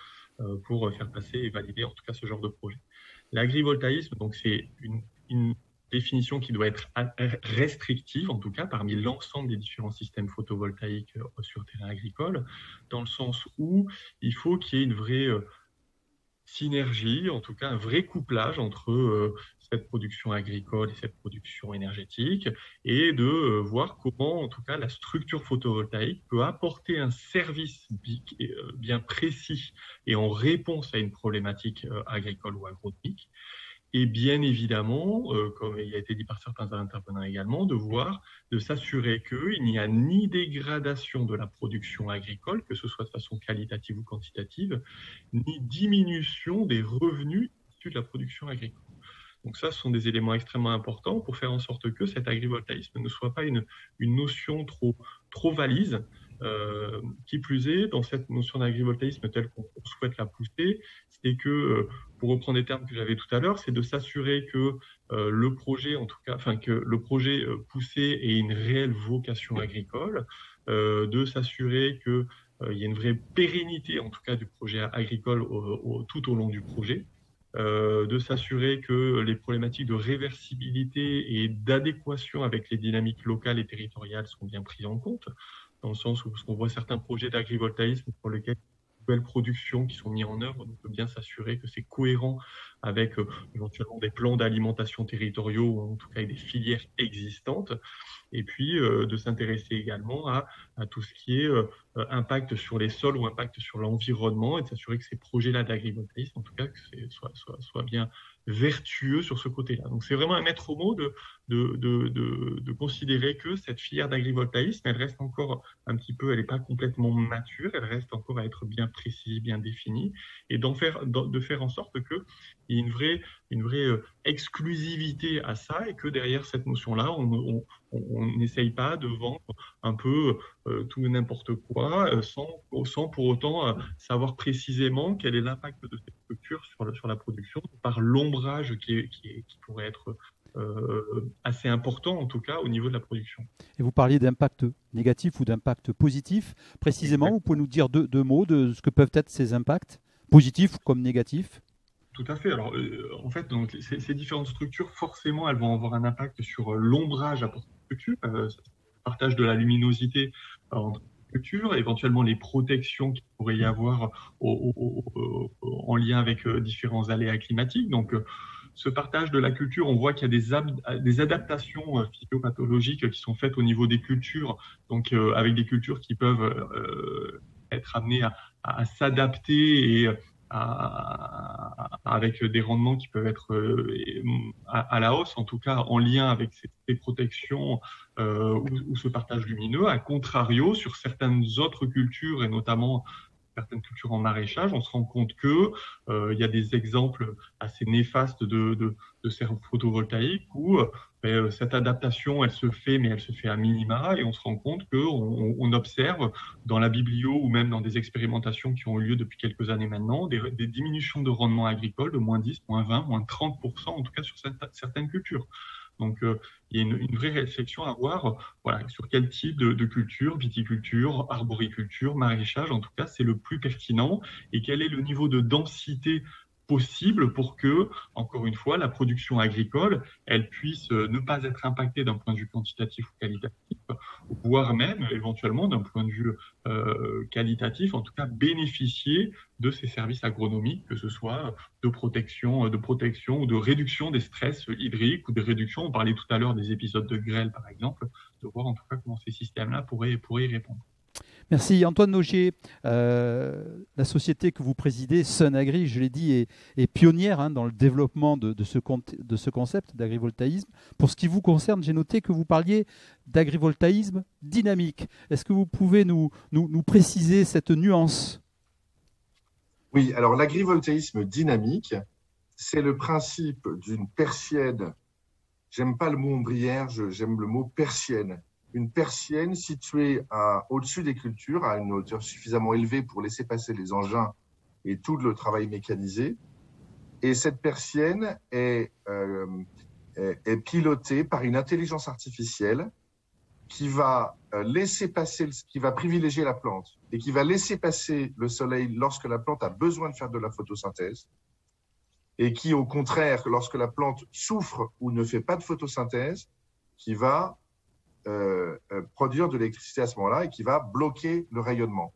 pour faire passer et valider en tout cas ce genre de projet. L'agrivoltaïsme, donc c'est une définition qui doit être restrictive, en tout cas parmi l'ensemble des différents systèmes photovoltaïques sur terrain agricole, dans le sens où il faut qu'il y ait une vraie synergie, en tout cas un vrai couplage entre cette production agricole et cette production énergétique et de voir comment en tout cas la structure photovoltaïque peut apporter un service bien précis et en réponse à une problématique agricole ou agronomique. Et bien évidemment, comme il a été dit par certains intervenants également, de s'assurer qu'il n'y a ni dégradation de la production agricole, que ce soit de façon qualitative ou quantitative, ni diminution des revenus issus de la production agricole. Donc ça, ce sont des éléments extrêmement importants pour faire en sorte que cet agrivoltaïsme ne soit pas une notion trop valise. Qui plus est, dans cette notion d'agrivoltaïsme telle qu'on souhaite la pousser, c'est que, pour reprendre les termes que j'avais tout à l'heure, c'est de s'assurer que le projet, en tout cas, que le projet poussé ait une réelle vocation agricole, de s'assurer qu'il y ait une vraie pérennité, en tout cas, du projet agricole tout au long du projet, de s'assurer que les problématiques de réversibilité et d'adéquation avec les dynamiques locales et territoriales sont bien prises en compte, dans le sens où on voit certains projets d'agrivoltaïsme pour lesquels nouvelles productions qui sont mises en œuvre, on peut bien s'assurer que c'est cohérent avec éventuellement des plans d'alimentation territoriaux ou en tout cas avec des filières existantes, et puis de s'intéresser également à tout ce qui est impact sur les sols ou impact sur l'environnement, et de s'assurer que ces projets-là d'agrivoltaïsme, en tout cas, que soient bien vertueux sur ce côté-là. Donc c'est vraiment un maître mot de considérer que cette filière d'agrivoltaïsme, elle reste encore un petit peu, elle n'est pas complètement mature, elle reste encore à être bien précise, bien définie, et de faire en sorte qu'il y ait une vraie exclusivité à ça, et que derrière cette notion-là, on n'essaye pas de vendre un peu tout et n'importe quoi sans pour autant savoir précisément quel est l'impact de cette structure sur la production, par l'ombrage qui pourrait être assez important, en tout cas, au niveau de la production. Et vous parliez d'impact négatif ou d'impact positif. Précisément, vous pouvez nous dire deux mots de ce que peuvent être ces impacts, positifs comme négatifs? Tout à fait. Alors, en fait, donc, ces différentes structures, forcément, elles vont avoir un impact sur l'ombrage apporté à la structure, le partage de la luminosité entre les structures, éventuellement les protections qu'il pourrait y avoir en lien avec différents aléas climatiques. Donc, ce partage de la culture, on voit qu'il y a des adaptations physiopathologiques qui sont faites au niveau des cultures, donc avec des cultures qui peuvent être amenées à s'adapter et avec des rendements qui peuvent être à la hausse, en tout cas en lien avec ces protections ou ce partage lumineux. A contrario, sur certaines autres cultures, et notamment certaines cultures en maraîchage, on se rend compte que il y a des exemples assez néfastes de serres photovoltaïques où cette adaptation, elle se fait, mais elle se fait à minima, et on se rend compte qu'on observe dans la biblio ou même dans des expérimentations qui ont eu lieu depuis quelques années maintenant, des diminutions de rendement agricole de moins 10, moins 20, moins 30%, en tout cas sur certaines cultures. Donc, il y a une vraie réflexion à avoir sur quel type de culture, viticulture, arboriculture, maraîchage, en tout cas, c'est le plus pertinent, et quel est le niveau de densité possible pour que, encore une fois, la production agricole, elle puisse ne pas être impactée d'un point de vue quantitatif ou qualitatif, voire même, éventuellement, d'un point de vue qualitatif, en tout cas, bénéficier de ces services agronomiques, que ce soit de protection ou de réduction des stress hydriques ou de réduction, on parlait tout à l'heure des épisodes de grêle, par exemple, de voir en tout cas comment ces systèmes-là pourraient y répondre. Merci. Antoine Nogier, la société que vous présidez, Sunagri, je l'ai dit, est pionnière dans le développement de ce concept d'agrivoltaïsme. Pour ce qui vous concerne, j'ai noté que vous parliez d'agrivoltaïsme dynamique. Est-ce que vous pouvez nous préciser cette nuance? Oui, alors l'agrivoltaïsme dynamique, c'est le principe d'une persienne. J'aime pas le mot ombrière, j'aime le mot persienne. Une persienne située au-dessus des cultures, à une hauteur suffisamment élevée pour laisser passer les engins et tout le travail mécanisé. Et cette persienne est pilotée par une intelligence artificielle qui va qui va privilégier la plante et qui va laisser passer le soleil lorsque la plante a besoin de faire de la photosynthèse, et qui, au contraire, lorsque la plante souffre ou ne fait pas de photosynthèse, qui va produire de l'électricité à ce moment-là et qui va bloquer le rayonnement.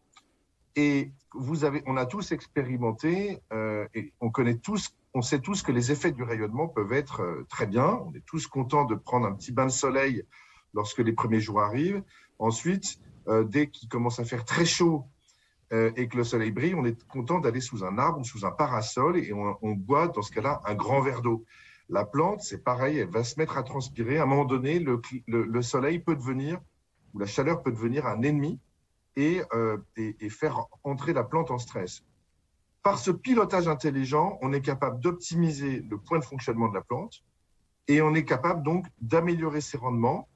Et on a tous expérimenté et on sait tous que les effets du rayonnement peuvent être très bien. On est tous contents de prendre un petit bain de soleil lorsque les premiers jours arrivent. Ensuite, dès qu'il commence à faire très chaud et que le soleil brille, on est content d'aller sous un arbre ou sous un parasol et on boit dans ce cas-là un grand verre d'eau. La plante, c'est pareil, elle va se mettre à transpirer. À un moment donné, le soleil peut devenir, ou la chaleur peut devenir un ennemi et faire entrer la plante en stress. Par ce pilotage intelligent, on est capable d'optimiser le point de fonctionnement de la plante et on est capable donc d'améliorer ses rendements,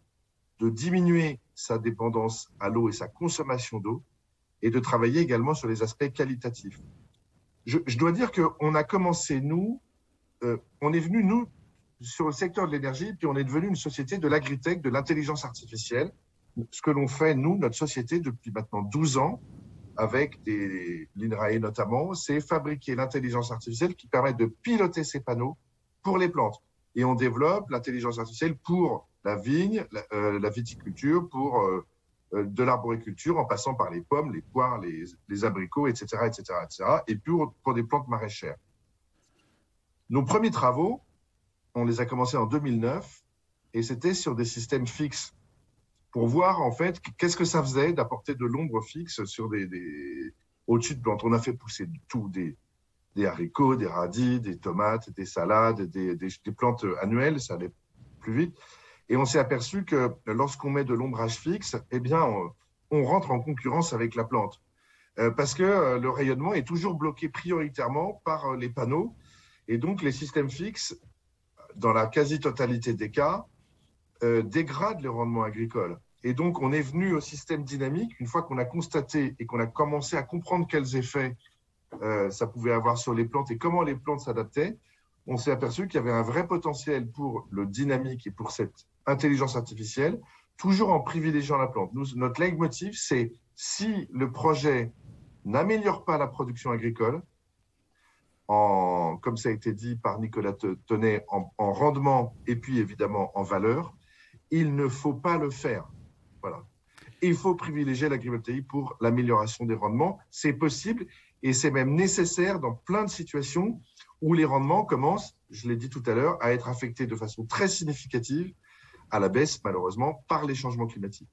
de diminuer sa dépendance à l'eau et sa consommation d'eau et de travailler également sur les aspects qualitatifs. Je dois dire qu'on a commencé, on est venu, nous, sur le secteur de l'énergie, puis on est devenu une société de l'agritech, de l'intelligence artificielle. Ce que l'on fait, nous, notre société, depuis maintenant 12 ans, avec l'INRAE notamment, c'est fabriquer l'intelligence artificielle qui permet de piloter ces panneaux pour les plantes. Et on développe l'intelligence artificielle pour la vigne, la viticulture, pour de l'arboriculture, en passant par les pommes, les poires, les abricots, etc., etc., etc., et pour des plantes maraîchères. Nos premiers travaux, on les a commencés en 2009, et c'était sur des systèmes fixes, pour voir en fait qu'est-ce que ça faisait d'apporter de l'ombre fixe sur au-dessus de plantes. On a fait pousser tout, des haricots, des radis, des tomates, des salades, des plantes annuelles, ça allait plus vite. Et on s'est aperçu que lorsqu'on met de l'ombrage fixe, eh bien, on rentre en concurrence avec la plante. Parce que le rayonnement est toujours bloqué prioritairement par les panneaux. Et donc, les systèmes fixes, dans la quasi-totalité des cas, dégradent les rendements agricoles. Et donc, on est venu au système dynamique une fois qu'on a constaté et qu'on a commencé à comprendre quels effets ça pouvait avoir sur les plantes et comment les plantes s'adaptaient. On s'est aperçu qu'il y avait un vrai potentiel pour le dynamique et pour cette intelligence artificielle, toujours en privilégiant la plante. Notre leitmotiv, c'est si le projet n'améliore pas la production agricole, comme ça a été dit par Nicolas Tonnet, en rendement et puis évidemment en valeur, il ne faut pas le faire. Voilà. Il faut privilégier l'agrivoltaïque pour l'amélioration des rendements. C'est possible et c'est même nécessaire dans plein de situations où les rendements commencent, je l'ai dit tout à l'heure, à être affectés de façon très significative à la baisse, malheureusement, par les changements climatiques.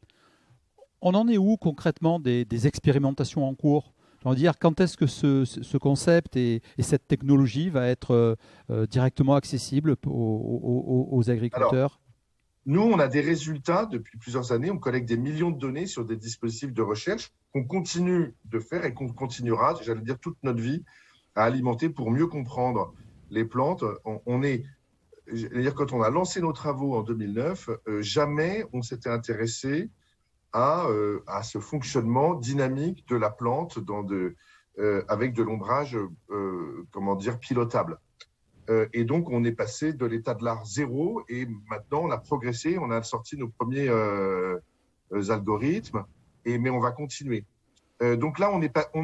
On en est où concrètement des expérimentations en cours ? Je veux dire, quand est-ce que ce concept et cette technologie va être directement accessible aux agriculteurs ? Alors, nous, on a des résultats depuis plusieurs années. On collecte des millions de données sur des dispositifs de recherche qu'on continue de faire et qu'on continuera, j'allais dire, toute notre vie à alimenter pour mieux comprendre les plantes. Quand on a lancé nos travaux en 2009, jamais on s'était intéressé à ce fonctionnement dynamique de la plante avec de l'ombrage, pilotable. Et donc, on est passé de l'état de l'art 0 et maintenant, on a progressé, on a sorti nos premiers algorithmes, mais on va continuer. Donc là, on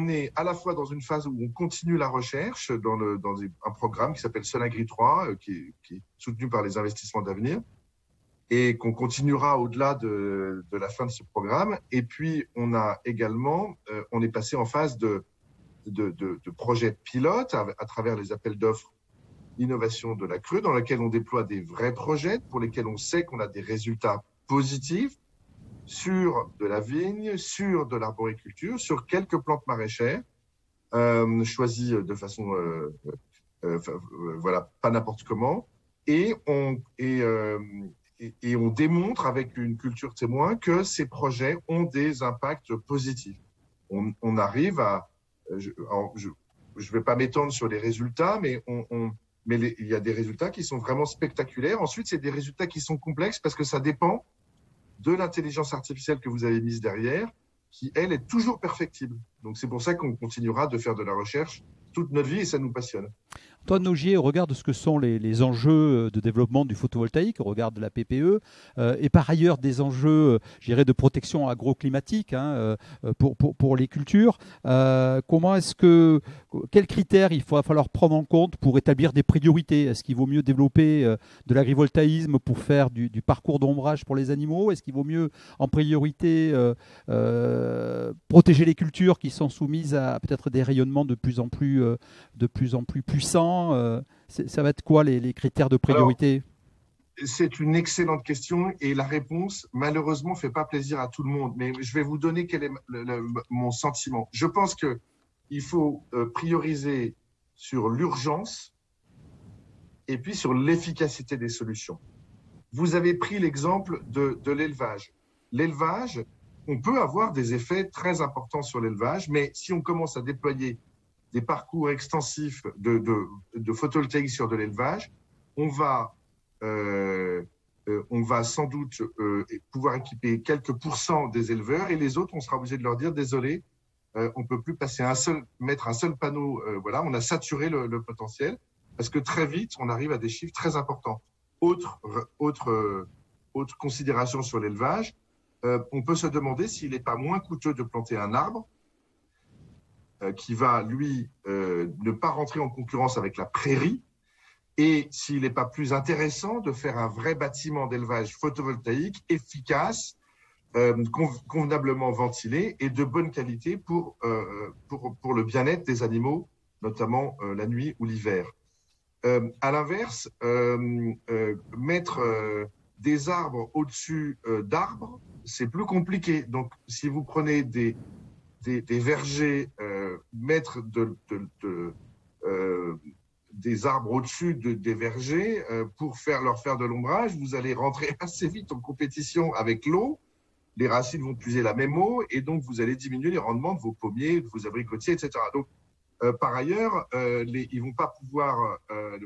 est à la fois dans une phase où on continue la recherche dans un programme qui s'appelle Solagri 3, qui est soutenu par les investissements d'avenir, et qu'on continuera au-delà de la fin de ce programme. Et puis, on est passé en phase de projets pilotes à travers les appels d'offres innovation de la Creux, dans laquelle on déploie des vrais projets pour lesquels on sait qu'on a des résultats positifs sur de la vigne, sur de l'arboriculture, sur quelques plantes maraîchères, choisies de façon, pas n'importe comment, et on démontre avec une culture témoin que ces projets ont des impacts positifs. On arrive à, je ne vais pas m'étendre sur les résultats, mais il y a des résultats qui sont vraiment spectaculaires. Ensuite, c'est des résultats qui sont complexes parce que ça dépend de l'intelligence artificielle que vous avez mise derrière, qui, elle, est toujours perfectible. Donc, c'est pour ça qu'on continuera de faire de la recherche toute notre vie et ça nous passionne. Antoine Nogier, au regard de ce que sont les enjeux de développement du photovoltaïque, au regard de la PPE, et par ailleurs des enjeux, je dirais, de protection agroclimatique pour les cultures, quels critères il va falloir prendre en compte pour établir des priorités ? Est-ce qu'il vaut mieux développer de l'agrivoltaïsme pour faire du parcours d'ombrage pour les animaux ? Est-ce qu'il vaut mieux, en priorité, protéger les cultures qui sont soumises à peut-être des rayonnements de plus en plus puissants ? Ça va être quoi les critères de priorité ? Alors, c'est une excellente question et la réponse, malheureusement, ne fait pas plaisir à tout le monde. Mais je vais vous donner quel est mon sentiment. Je pense qu'il faut prioriser sur l'urgence et puis sur l'efficacité des solutions. Vous avez pris l'exemple de l'élevage. L'élevage, on peut avoir des effets très importants sur l'élevage, mais si on commence à déployer des parcours extensifs de photovoltaïque sur de l'élevage, on va sans doute pouvoir équiper quelques pourcents des éleveurs et les autres, on sera obligé de leur dire désolé, on ne peut plus mettre un seul panneau, on a saturé le potentiel parce que très vite, on arrive à des chiffres très importants. Autre considération sur l'élevage, on peut se demander s'il n'est pas moins coûteux de planter un arbre qui va, lui, ne pas rentrer en concurrence avec la prairie, et s'il n'est pas plus intéressant de faire un vrai bâtiment d'élevage photovoltaïque efficace, convenablement ventilé et de bonne qualité pour le bien-être des animaux, notamment la nuit ou l'hiver. À l'inverse, mettre des arbres au-dessus d'arbres, c'est plus compliqué. Donc, si vous prenez des vergers, mettre des arbres au-dessus des vergers pour leur faire de l'ombrage, vous allez rentrer assez vite en compétition avec l'eau. Les racines vont puiser la même eau et donc vous allez diminuer les rendements de vos pommiers, de vos abricotiers, etc. Donc, par ailleurs, ils vont pas pouvoir,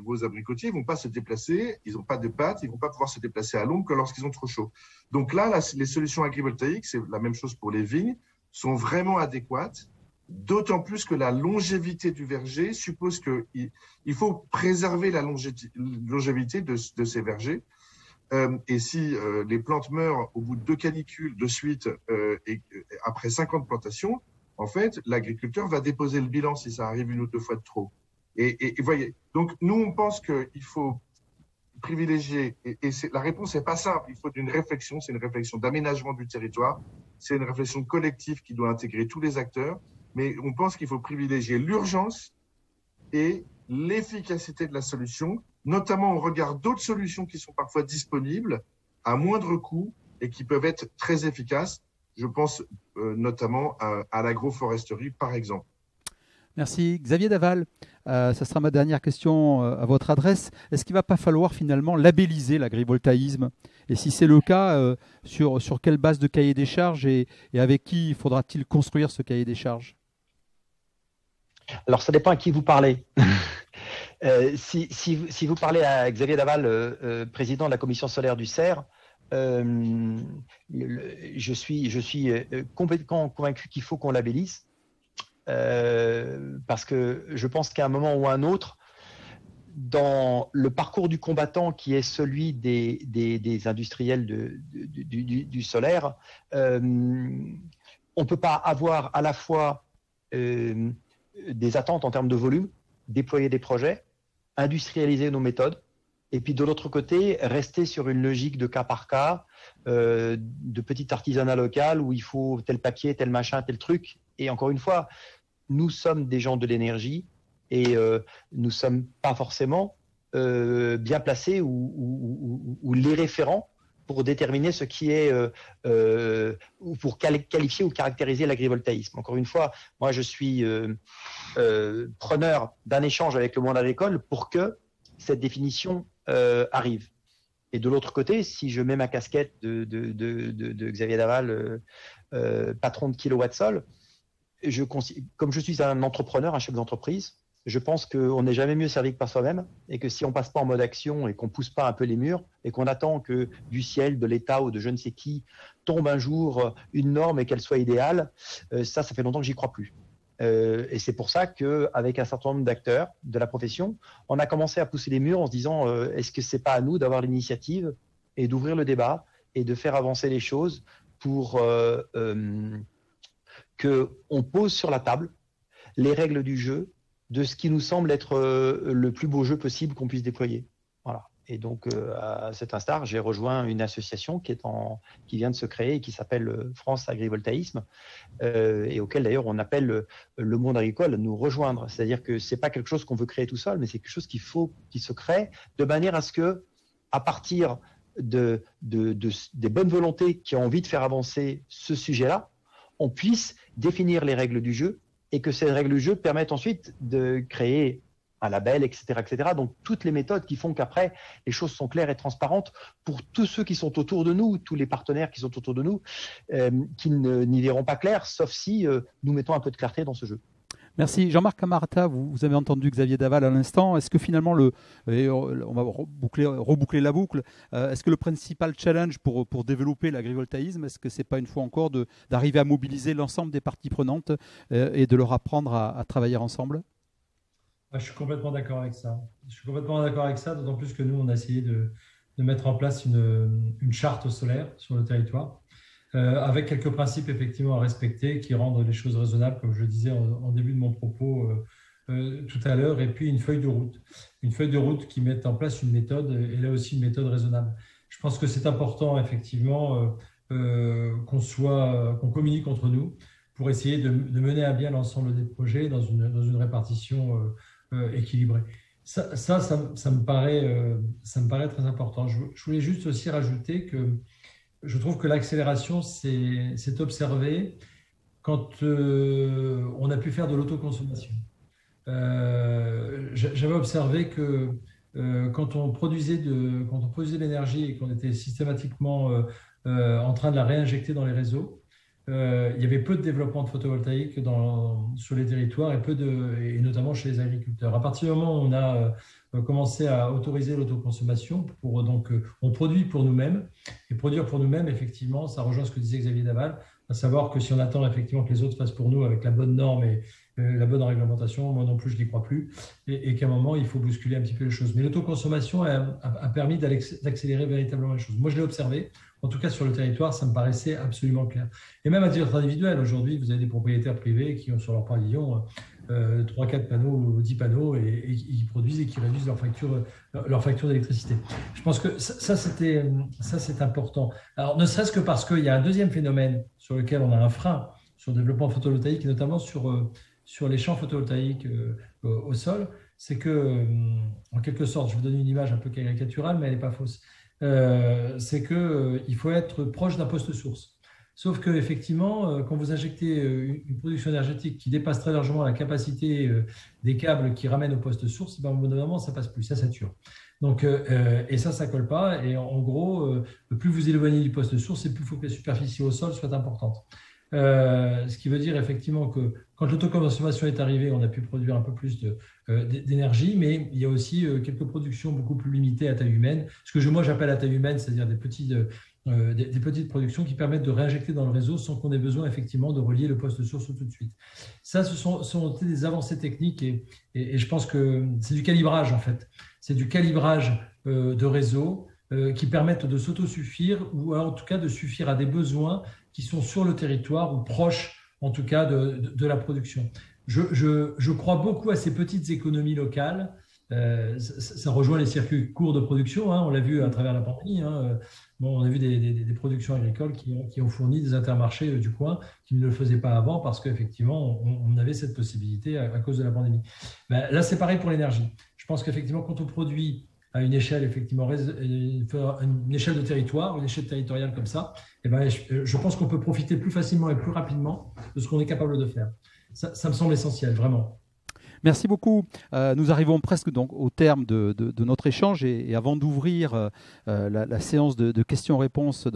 vos abricotiers, ils vont pas se déplacer, ils n'ont pas de pattes, ils vont pas pouvoir se déplacer à l'ombre que lorsqu'ils ont trop chaud. Donc là, les solutions agrivoltaïques, c'est la même chose pour les vignes, sont vraiment adéquates, d'autant plus que la longévité du verger suppose qu'il faut préserver la longévité de ces vergers. Et si les plantes meurent au bout de 2 canicules de suite et après 50 plantations, en fait, l'agriculteur va déposer le bilan si ça arrive 1 ou 2 fois de trop. Et voyez, donc nous, on pense qu'il faut privilégier, la réponse n'est pas simple, il faut une réflexion, c'est une réflexion d'aménagement du territoire, c'est une réflexion collective qui doit intégrer tous les acteurs, mais on pense qu'il faut privilégier l'urgence et l'efficacité de la solution, notamment au regard d'autres solutions qui sont parfois disponibles à moindre coût et qui peuvent être très efficaces. Je pense notamment à l'agroforesterie, par exemple. Merci. Xavier Daval, ça sera ma dernière question à votre adresse. Est-ce qu'il ne va pas falloir finalement labelliser l'agrivoltaïsme? Et si c'est le cas, sur quelle base de cahier des charges et avec qui faudra-t-il construire ce cahier des charges? Alors, ça dépend à qui vous parlez. Si vous parlez à Xavier Daval, président de la commission solaire du CER, je suis complètement convaincu qu'il faut qu'on labellise parce que je pense qu'à un moment ou à un autre, dans le parcours du combattant qui est celui des industriels du solaire, on ne peut pas avoir à la fois des attentes en termes de volume, déployer des projets, industrialiser nos méthodes, et puis de l'autre côté, rester sur une logique de cas par cas, de petit artisanat local où il faut tel papier, tel machin, tel truc. Et encore une fois, nous sommes des gens de l'énergie et nous ne sommes pas forcément bien placés ou les référents pour déterminer ce qui est, ou pour qualifier ou caractériser l'agrivoltaïsme. Encore une fois, moi je suis preneur d'un échange avec le monde agricole pour que cette définition arrive. Et de l'autre côté, si je mets ma casquette de Xavier Daval, patron de Kilowatt-Sol, comme je suis un entrepreneur, un chef d'entreprise, je pense qu'on n'est jamais mieux servi que par soi-même et que si on ne passe pas en mode action et qu'on ne pousse pas un peu les murs et qu'on attend que du ciel, de l'État ou de je ne sais qui tombe un jour une norme et qu'elle soit idéale, ça fait longtemps que j'y crois plus. Et c'est pour ça qu'avec un certain nombre d'acteurs de la profession, on a commencé à pousser les murs en se disant est-ce que ce n'est pas à nous d'avoir l'initiative et d'ouvrir le débat et de faire avancer les choses pour qu'on pose sur la table les règles du jeu de ce qui nous semble être le plus beau jeu possible qu'on puisse déployer. Voilà. Et donc, à cet instar, j'ai rejoint une association qui vient de se créer et qui s'appelle France Agrivoltaïsme et auquel d'ailleurs on appelle le monde agricole à nous rejoindre. C'est-à-dire que ce n'est pas quelque chose qu'on veut créer tout seul, mais c'est quelque chose qu'il se crée de manière à ce que, à partir des bonnes volontés qui ont envie de faire avancer ce sujet-là, on puisse définir les règles du jeu et que ces règles du jeu permettent ensuite de créer un label, etc., etc. Donc, toutes les méthodes qui font qu'après, les choses sont claires et transparentes pour tous ceux qui sont autour de nous, tous les partenaires qui sont autour de nous, qui n'y verront pas clair, sauf si nous mettons un peu de clarté dans ce jeu. Merci. Jean-Marc Camarata, vous avez entendu Xavier Daval à l'instant. Est-ce que finalement, on va reboucler la boucle, est-ce que le principal challenge pour développer l'agrivoltaïsme, est-ce que ce n'est pas une fois encore d'arriver à mobiliser l'ensemble des parties prenantes et de leur apprendre à travailler ensemble? Je suis complètement d'accord avec ça. D'autant plus que nous, on a essayé de mettre en place une charte solaire sur le territoire. avec quelques principes effectivement à respecter qui rendent les choses raisonnables, comme je le disais en début de mon propos tout à l'heure, et puis une feuille de route. Une feuille de route qui mette en place une méthode, et là aussi une méthode raisonnable. Je pense que c'est important effectivement qu'on communique entre nous pour essayer de mener à bien l'ensemble des projets dans une répartition équilibrée. Ça me paraît très important. Je voulais juste aussi rajouter que je trouve que l'accélération s'est observée quand on a pu faire de l'autoconsommation. J'avais observé que quand on produisait de l'énergie et qu'on était systématiquement en train de la réinjecter dans les réseaux, il y avait peu de développement de photovoltaïque sur les territoires et notamment chez les agriculteurs. À partir du moment où on a commencé à autoriser l'autoconsommation, on produit pour nous-mêmes. Et produire pour nous-mêmes, effectivement, ça rejoint ce que disait Xavier Daval, à savoir que si on attend effectivement que les autres fassent pour nous avec la bonne norme et la bonne réglementation, moi non plus, je n'y crois plus, et qu'à un moment, il faut bousculer un petit peu les choses. Mais l'autoconsommation a permis d'accélérer véritablement les choses. Moi, je l'ai observé. En tout cas, sur le territoire, ça me paraissait absolument clair. Et même à titre individuel, aujourd'hui, vous avez des propriétaires privés qui ont sur leur pavillon 3, 4 panneaux ou 10 panneaux et qui produisent et qui réduisent leur facture d'électricité. Je pense que ça, c'est important. Alors, ne serait-ce que parce qu'il y a un deuxième phénomène sur lequel on a un frein sur le développement photovoltaïque, et notamment sur les champs photovoltaïques au sol, c'est que, en quelque sorte, je vous donne une image un peu caricaturale, mais elle n'est pas fausse. C'est qu'il faut être proche d'un poste source. Sauf qu'effectivement, quand vous injectez une production énergétique qui dépasse très largement la capacité des câbles qui ramènent au poste source, au bout d'un moment, ça ne passe plus, ça sature. Donc, et ça ne colle pas. Et en gros, plus vous éloignez du poste source, et plus il faut que la superficie au sol soit importante. Ce qui veut dire effectivement que quand l'autoconsommation est arrivée, on a pu produire un peu plus d'énergie, mais il y a aussi quelques productions beaucoup plus limitées à taille humaine. Ce que moi j'appelle à taille humaine, c'est-à-dire des petites productions qui permettent de réinjecter dans le réseau sans qu'on ait besoin effectivement de relier le poste source tout de suite. Ça, ce sont des avancées techniques et je pense que c'est du calibrage en fait. C'est du calibrage de réseau qui permettent de s'autosuffire ou en tout cas de suffire à des besoins qui sont sur le territoire ou proches en tout cas de la production. Je crois beaucoup à ces petites économies locales. Ça rejoint les circuits courts de production, hein, on l'a vu à travers la pandémie. On a vu des productions agricoles qui ont fourni des intermarchés du coin qui ne le faisaient pas avant parce qu'effectivement, on avait cette possibilité à cause de la pandémie. Là, c'est pareil pour l'énergie. Je pense qu'effectivement, quand on produit à une échelle, effectivement, une échelle de territoire, une échelle territoriale comme ça, je pense qu'on peut profiter plus facilement et plus rapidement de ce qu'on est capable de faire. Ça me semble essentiel, vraiment. Merci beaucoup. Nous arrivons presque donc au terme de notre échange et avant d'ouvrir la séance de questions-réponses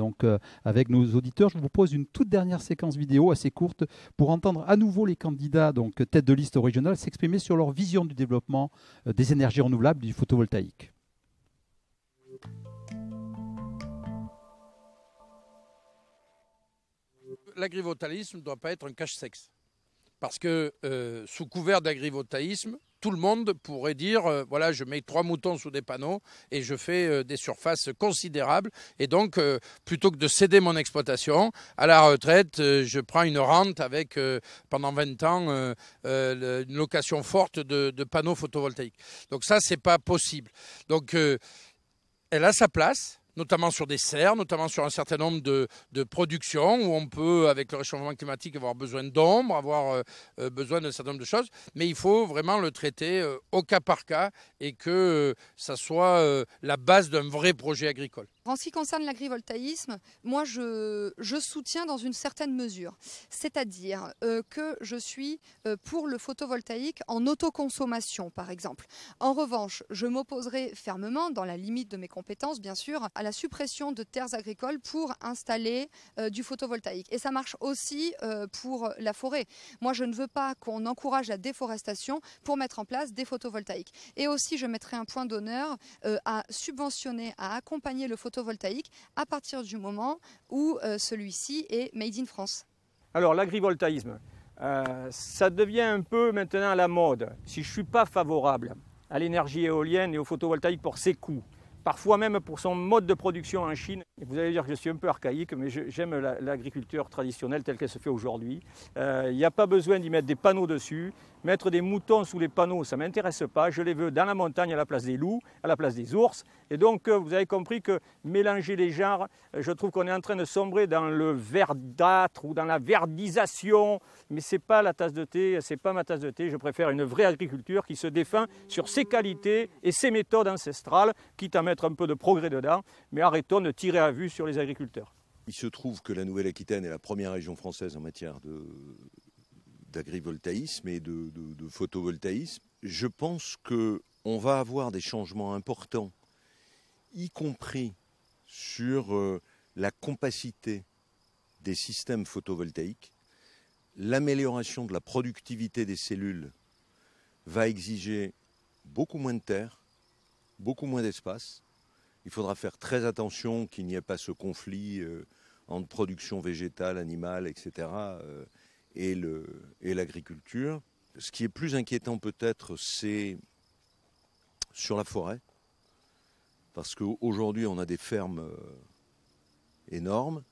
avec nos auditeurs, je vous propose une toute dernière séquence vidéo assez courte pour entendre à nouveau les candidats donc tête de liste régionale s'exprimer sur leur vision du développement des énergies renouvelables du photovoltaïque. L'agrivoltaïsme ne doit pas être un cache-sexe. Parce que sous couvert d'agrivoltaïsme, tout le monde pourrait dire voilà, je mets 3 moutons sous des panneaux et je fais des surfaces considérables. Et donc, plutôt que de céder mon exploitation, à la retraite, je prends une rente avec, pendant 20 ans, une location forte de panneaux photovoltaïques. Donc ça, ce n'est pas possible. Donc, elle a sa place, notamment sur des serres, notamment sur un certain nombre de productions où on peut, avec le réchauffement climatique, avoir besoin d'ombre, avoir besoin d'un certain nombre de choses. Mais il faut vraiment le traiter au cas par cas et que ça soit la base d'un vrai projet agricole. En ce qui concerne l'agrivoltaïsme, moi je soutiens dans une certaine mesure. C'est-à-dire que je suis pour le photovoltaïque en autoconsommation, par exemple. En revanche, je m'opposerai fermement, dans la limite de mes compétences bien sûr, à la suppression de terres agricoles pour installer du photovoltaïque. Et ça marche aussi pour la forêt. Moi, je ne veux pas qu'on encourage la déforestation pour mettre en place des photovoltaïques. Et aussi, je mettrai un point d'honneur à subventionner, à accompagner le photovoltaïque à partir du moment où celui-ci est made in France. Alors, l'agrivoltaïsme, ça devient un peu maintenant à la mode. Si je ne suis pas favorable à l'énergie éolienne et au photovoltaïque pour ses coûts, parfois même pour son mode de production en Chine. Et vous allez dire que je suis un peu archaïque, mais j'aime l'agriculture traditionnelle telle qu'elle se fait aujourd'hui. Il n'y a pas besoin d'y mettre des panneaux dessus. Mettre des moutons sous les panneaux, ça ne m'intéresse pas. Je les veux dans la montagne à la place des loups, à la place des ours. Et donc, vous avez compris que mélanger les genres, je trouve qu'on est en train de sombrer dans le verdâtre ou dans la verdisation. Mais ce n'est pas la tasse de thé, ce n'est pas ma tasse de thé. Je préfère une vraie agriculture qui se défend sur ses qualités et ses méthodes ancestrales, quitte à mettre un peu de progrès dedans. Mais arrêtons de tirer à vue sur les agriculteurs. Il se trouve que la Nouvelle-Aquitaine est la première région française en matière d'agrivoltaïsme et de photovoltaïsme. Je pense qu'on va avoir des changements importants, y compris sur la compacité des systèmes photovoltaïques. L'amélioration de la productivité des cellules va exiger beaucoup moins de terre, beaucoup moins d'espace. Il faudra faire très attention qu'il n'y ait pas ce conflit entre production végétale, animale, etc., et l'agriculture. Ce qui est plus inquiétant peut-être, c'est sur la forêt, parce qu'aujourd'hui on a des fermes énormes,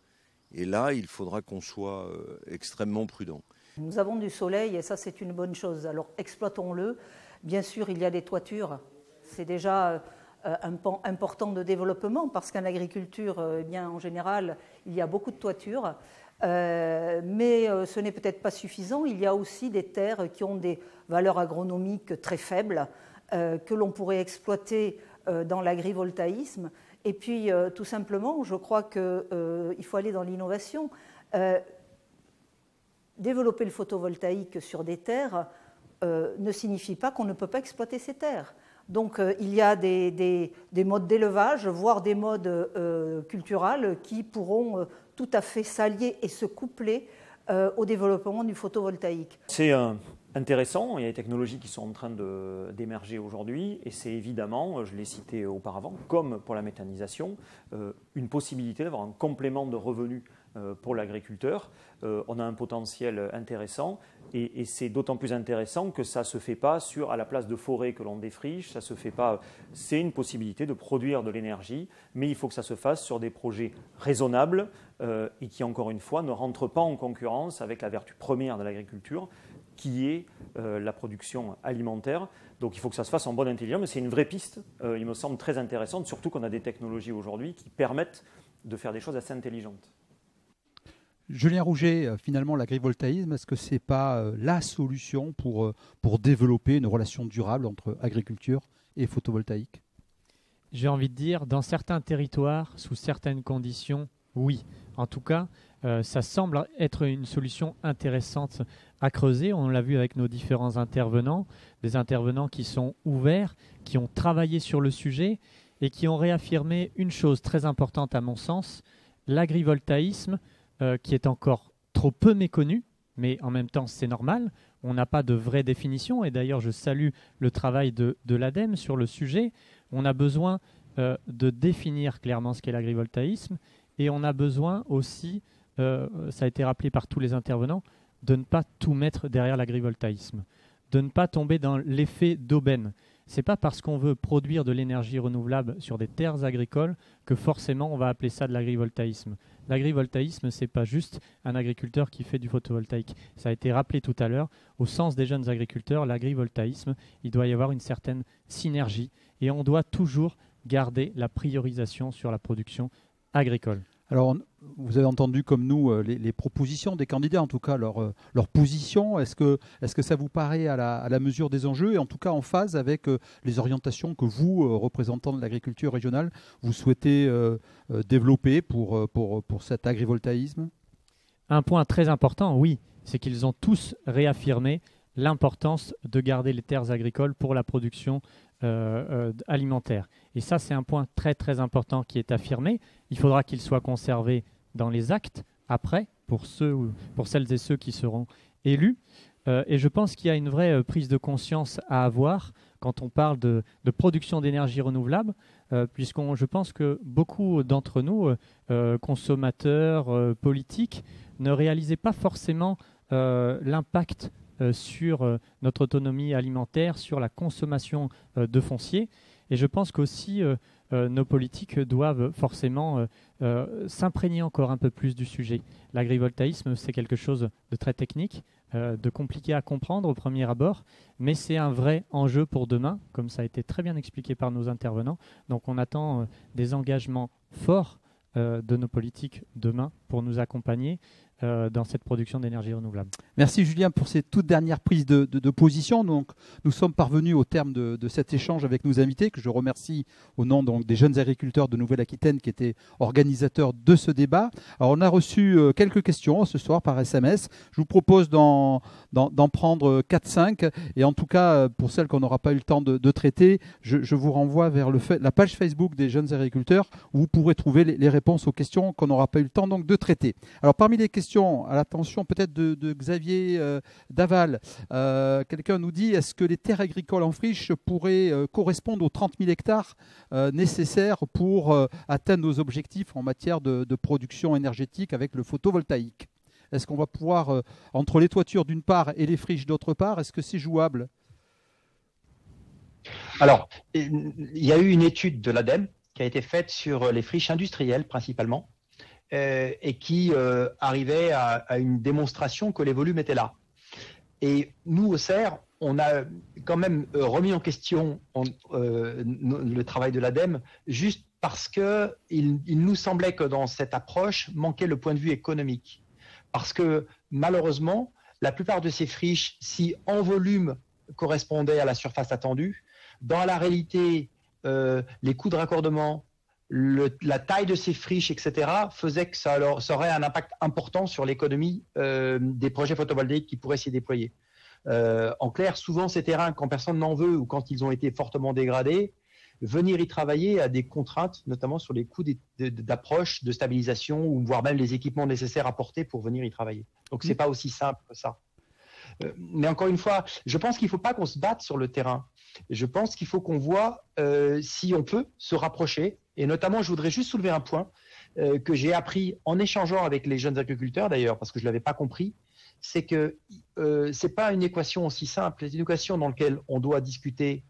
et là il faudra qu'on soit extrêmement prudent. Nous avons du soleil et ça c'est une bonne chose, alors exploitons-le. Bien sûr il y a des toitures, c'est déjà un pan important de développement, parce qu'en agriculture, eh bien, en général, il y a beaucoup de toitures. Mais ce n'est peut-être pas suffisant. Il y a aussi des terres qui ont des valeurs agronomiques très faibles que l'on pourrait exploiter dans l'agrivoltaïsme. Et puis, tout simplement, je crois qu'il faut aller dans l'innovation. Développer le photovoltaïque sur des terres ne signifie pas qu'on ne peut pas exploiter ces terres. Donc, il y a des modes d'élevage, voire des modes culturels qui pourront tout à fait s'allier et se coupler au développement du photovoltaïque. C'est intéressant, il y a des technologies qui sont en train d'émerger aujourd'hui et c'est évidemment, je l'ai cité auparavant, comme pour la méthanisation, une possibilité d'avoir un complément de revenus pour l'agriculteur. On a un potentiel intéressant et c'est d'autant plus intéressant que ça ne se fait pas à la place de forêts que l'on défriche, ça se fait pas. C'est une possibilité de produire de l'énergie, mais il faut que ça se fasse sur des projets raisonnables et qui, encore une fois, ne rentrent pas en concurrence avec la vertu première de l'agriculture, qui est la production alimentaire. Donc il faut que ça se fasse en bonne intelligence, mais c'est une vraie piste, il me semble très intéressante, surtout qu'on a des technologies aujourd'hui qui permettent de faire des choses assez intelligentes. Julien Rouget, finalement, l'agrivoltaïsme, est-ce que ce n'est pas la solution pour développer une relation durable entre agriculture et photovoltaïque ? J'ai envie de dire, dans certains territoires, sous certaines conditions, oui. En tout cas, ça semble être une solution intéressante à creuser. On l'a vu avec nos différents intervenants, des intervenants qui sont ouverts, qui ont travaillé sur le sujet et qui ont réaffirmé une chose très importante à mon sens, l'agrivoltaïsme, qui est encore trop peu méconnu, mais en même temps c'est normal, on n'a pas de vraie définition, et d'ailleurs je salue le travail de l'ADEME sur le sujet. On a besoin de définir clairement ce qu'est l'agrivoltaïsme, et on a besoin aussi, ça a été rappelé par tous les intervenants, de ne pas tout mettre derrière l'agrivoltaïsme, de ne pas tomber dans l'effet d'aubaine. Ce n'est pas parce qu'on veut produire de l'énergie renouvelable sur des terres agricoles que forcément on va appeler ça de l'agrivoltaïsme. L'agrivoltaïsme, ce n'est pas juste un agriculteur qui fait du photovoltaïque. Ça a été rappelé tout à l'heure, au sens des jeunes agriculteurs, l'agrivoltaïsme, il doit y avoir une certaine synergie et on doit toujours garder la priorisation sur la production agricole. Alors, vous avez entendu comme nous les propositions des candidats, en tout cas leur position. Est-ce que ça vous paraît à la mesure des enjeux et en tout cas en phase avec les orientations que vous, représentants de l'agriculture régionale, vous souhaitez développer pour cet agrivoltaïsme ? Un point très important, oui, c'est qu'ils ont tous réaffirmé l'importance de garder les terres agricoles pour la production alimentaire. Et ça, c'est un point très très important qui est affirmé. Il faudra qu'il soit conservé dans les actes après, pour celles et ceux qui seront élus. Et je pense qu'il y a une vraie prise de conscience à avoir quand on parle de production d'énergie renouvelable, je pense que beaucoup d'entre nous, consommateurs, politiques, ne réalisaient pas forcément l'impact sur notre autonomie alimentaire, sur la consommation de foncier. Et je pense qu'aussi nos politiques doivent forcément s'imprégner encore un peu plus du sujet. L'agrivoltaïsme, c'est quelque chose de très technique, de compliqué à comprendre au premier abord, mais c'est un vrai enjeu pour demain, comme ça a été très bien expliqué par nos intervenants. Donc on attend des engagements forts de nos politiques demain pour nous accompagner dans cette production d'énergie renouvelable. Merci Julien pour ces toutes dernières prises de position. Donc, nous sommes parvenus au terme de cet échange avec nos invités, que je remercie au nom donc, des jeunes agriculteurs de Nouvelle-Aquitaine qui étaient organisateurs de ce débat. Alors, on a reçu quelques questions ce soir par SMS. Je vous propose d'en prendre 4-5. Et en tout cas, pour celles qu'on n'aura pas eu le temps de traiter, je vous renvoie vers la page Facebook des jeunes agriculteurs où vous pourrez trouver les réponses aux questions qu'on n'aura pas eu le temps donc, de traiter. Alors, parmi les questions à l'attention peut-être de Xavier Daval. Quelqu'un nous dit, est-ce que les terres agricoles en friche pourraient correspondre aux 30 000 hectares nécessaires pour atteindre nos objectifs en matière de production énergétique avec le photovoltaïque? Est-ce qu'on va pouvoir, entre les toitures d'une part et les friches d'autre part, est-ce que c'est jouable? Alors, il y a eu une étude de l'ADEME qui a été faite sur les friches industrielles principalement, et qui arrivait à une démonstration que les volumes étaient là. Et nous, au CER, on a quand même remis en question le travail de l'ADEME, juste parce qu'il nous semblait que dans cette approche manquait le point de vue économique. Parce que malheureusement, la plupart de ces friches, si en volume correspondaient à la surface attendue, dans la réalité, les coûts de raccordement, la taille de ces friches, etc., faisait que ça aurait un impact important sur l'économie des projets photovoltaïques qui pourraient s'y déployer. En clair, souvent ces terrains, quand personne n'en veut ou quand ils ont été fortement dégradés, venir y travailler a des contraintes, notamment sur les coûts d'approche, de stabilisation, ou voire même les équipements nécessaires à porter pour venir y travailler. Donc, ce n'est pas aussi simple que ça. Mais encore une fois, je pense qu'il ne faut pas qu'on se batte sur le terrain. Je pense qu'il faut qu'on voit si on peut se rapprocher. Et notamment, je voudrais juste soulever un point que j'ai appris en échangeant avec les jeunes agriculteurs, d'ailleurs, parce que je ne l'avais pas compris, c'est que ce n'est pas une équation aussi simple. C'est une équation dans laquelle on doit discuter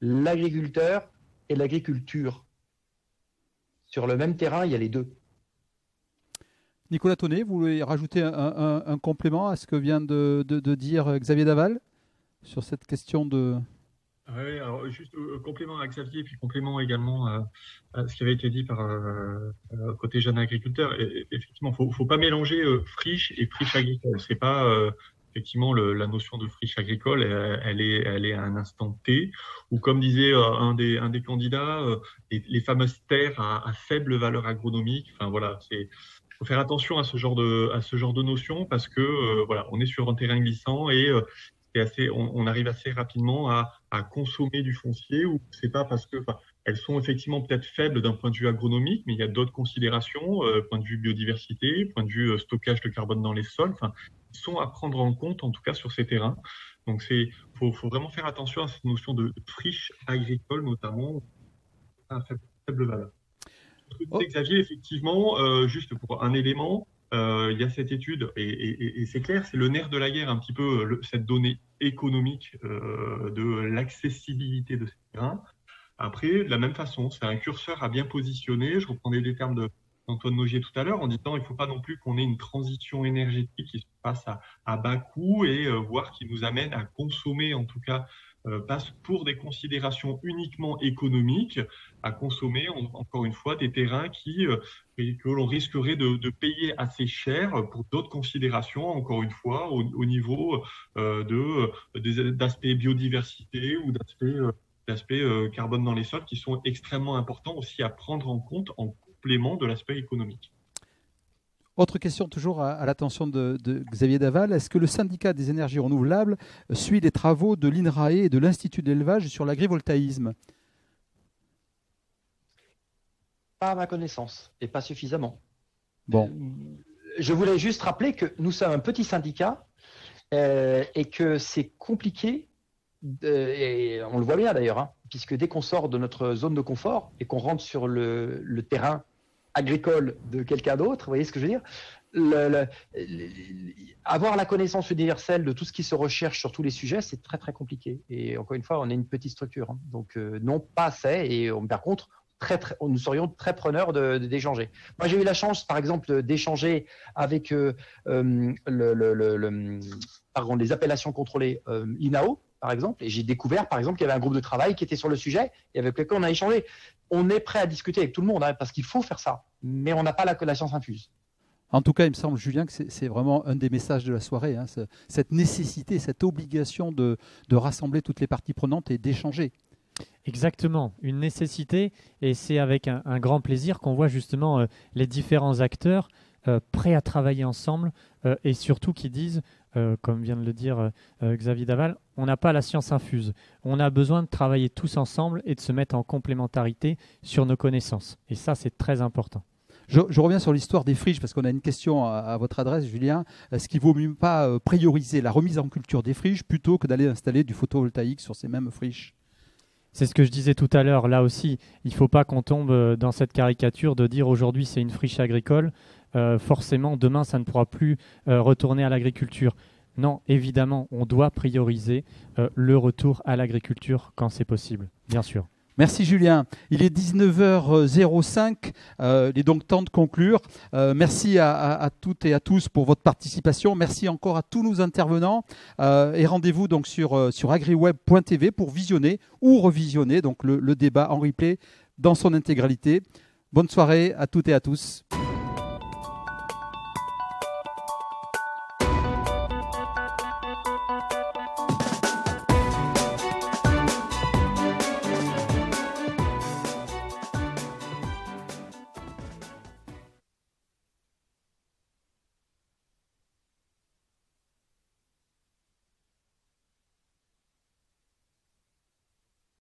l'agriculteur et l'agriculture. Sur le même terrain, il y a les deux. Nicolas Tonnet, vous voulez rajouter un complément à ce que vient de dire Xavier Daval sur cette question de... Oui, alors juste complément à Xavier, puis complément également à ce qui avait été dit par côté jeunes agriculteurs. Effectivement, faut pas mélanger friche et friche agricole. C'est pas effectivement la notion de friche agricole, elle est à un instant T, ou comme disait un des candidats, les fameuses terres à faible valeur agronomique. Enfin voilà, faut faire attention à ce genre de notion parce que voilà, on est sur un terrain glissant et on arrive assez rapidement à consommer du foncier, ou c'est pas parce que elles sont effectivement peut-être faibles d'un point de vue agronomique, mais il y a d'autres considérations, point de vue biodiversité, point de vue stockage de carbone dans les sols, qui sont à prendre en compte en tout cas sur ces terrains. Donc faut vraiment faire attention à cette notion de friche agricole, notamment à faible valeur. Xavier, effectivement, juste pour un élément, il y a cette étude, et c'est clair, c'est le nerf de la guerre, un petit peu cette donnée économique de l'accessibilité de ces terrains. Après, de la même façon, c'est un curseur à bien positionner. Je reprenais des termes d'Antoine Nogier tout à l'heure en disant il ne faut pas non plus qu'on ait une transition énergétique qui se passe à bas coût et voire qui nous amène à consommer, en tout cas, passe pour des considérations uniquement économiques, à consommer, encore une fois, des terrains que l'on risquerait de payer assez cher pour d'autres considérations, encore une fois, au niveau d'aspects biodiversité ou d'aspects carbone dans les sols qui sont extrêmement importants aussi à prendre en compte en complément de l'aspect économique. Autre question toujours à l'attention de Xavier Daval. Est-ce que le syndicat des énergies renouvelables suit les travaux de l'INRAE et de l'Institut de l'élevage sur l'agrivoltaïsme? Pas à ma connaissance, et pas suffisamment. Bon. Je voulais juste rappeler que nous sommes un petit syndicat et que c'est compliqué, et on le voit bien d'ailleurs, puisque dès qu'on sort de notre zone de confort et qu'on rentre sur le terrain agricole de quelqu'un d'autre, vous voyez ce que je veux dire, avoir la connaissance universelle de tout ce qui se recherche sur tous les sujets, c'est très très compliqué. Et encore une fois, on est une petite structure, donc non pas assez. Et par contre, nous serions très preneurs d'échanger. Moi, j'ai eu la chance, par exemple, d'échanger avec les appellations contrôlées l'INAO, par exemple, et j'ai découvert, par exemple, qu'il y avait un groupe de travail qui était sur le sujet et avec lequel on a échangé. On est prêt à discuter avec tout le monde, hein, parce qu'il faut faire ça, mais on n'a pas la science infuse. En tout cas, il me semble, Julien, que c'est vraiment un des messages de la soirée, hein, cette nécessité, cette obligation de rassembler toutes les parties prenantes et d'échanger. Exactement, une nécessité, et c'est avec un grand plaisir qu'on voit justement les différents acteurs prêts à travailler ensemble et surtout qui disent, comme vient de le dire Xavier Daval, on n'a pas la science infuse. On a besoin de travailler tous ensemble et de se mettre en complémentarité sur nos connaissances. Et ça, c'est très important. Je reviens sur l'histoire des friches parce qu'on a une question à votre adresse, Julien. Est-ce qu'il ne vaut mieux pas prioriser la remise en culture des friches plutôt que d'aller installer du photovoltaïque sur ces mêmes friches ? C'est ce que je disais tout à l'heure. Là aussi, il ne faut pas qu'on tombe dans cette caricature de dire aujourd'hui c'est une friche agricole. Forcément, demain, ça ne pourra plus retourner à l'agriculture. Non, évidemment, on doit prioriser le retour à l'agriculture quand c'est possible, bien sûr. Merci Julien. Il est 19h05, il est donc temps de conclure. Merci à toutes et à tous pour votre participation. Merci encore à tous nos intervenants. Et rendez-vous donc sur agriweb.tv pour visionner ou revisionner donc le débat en replay dans son intégralité. Bonne soirée à toutes et à tous.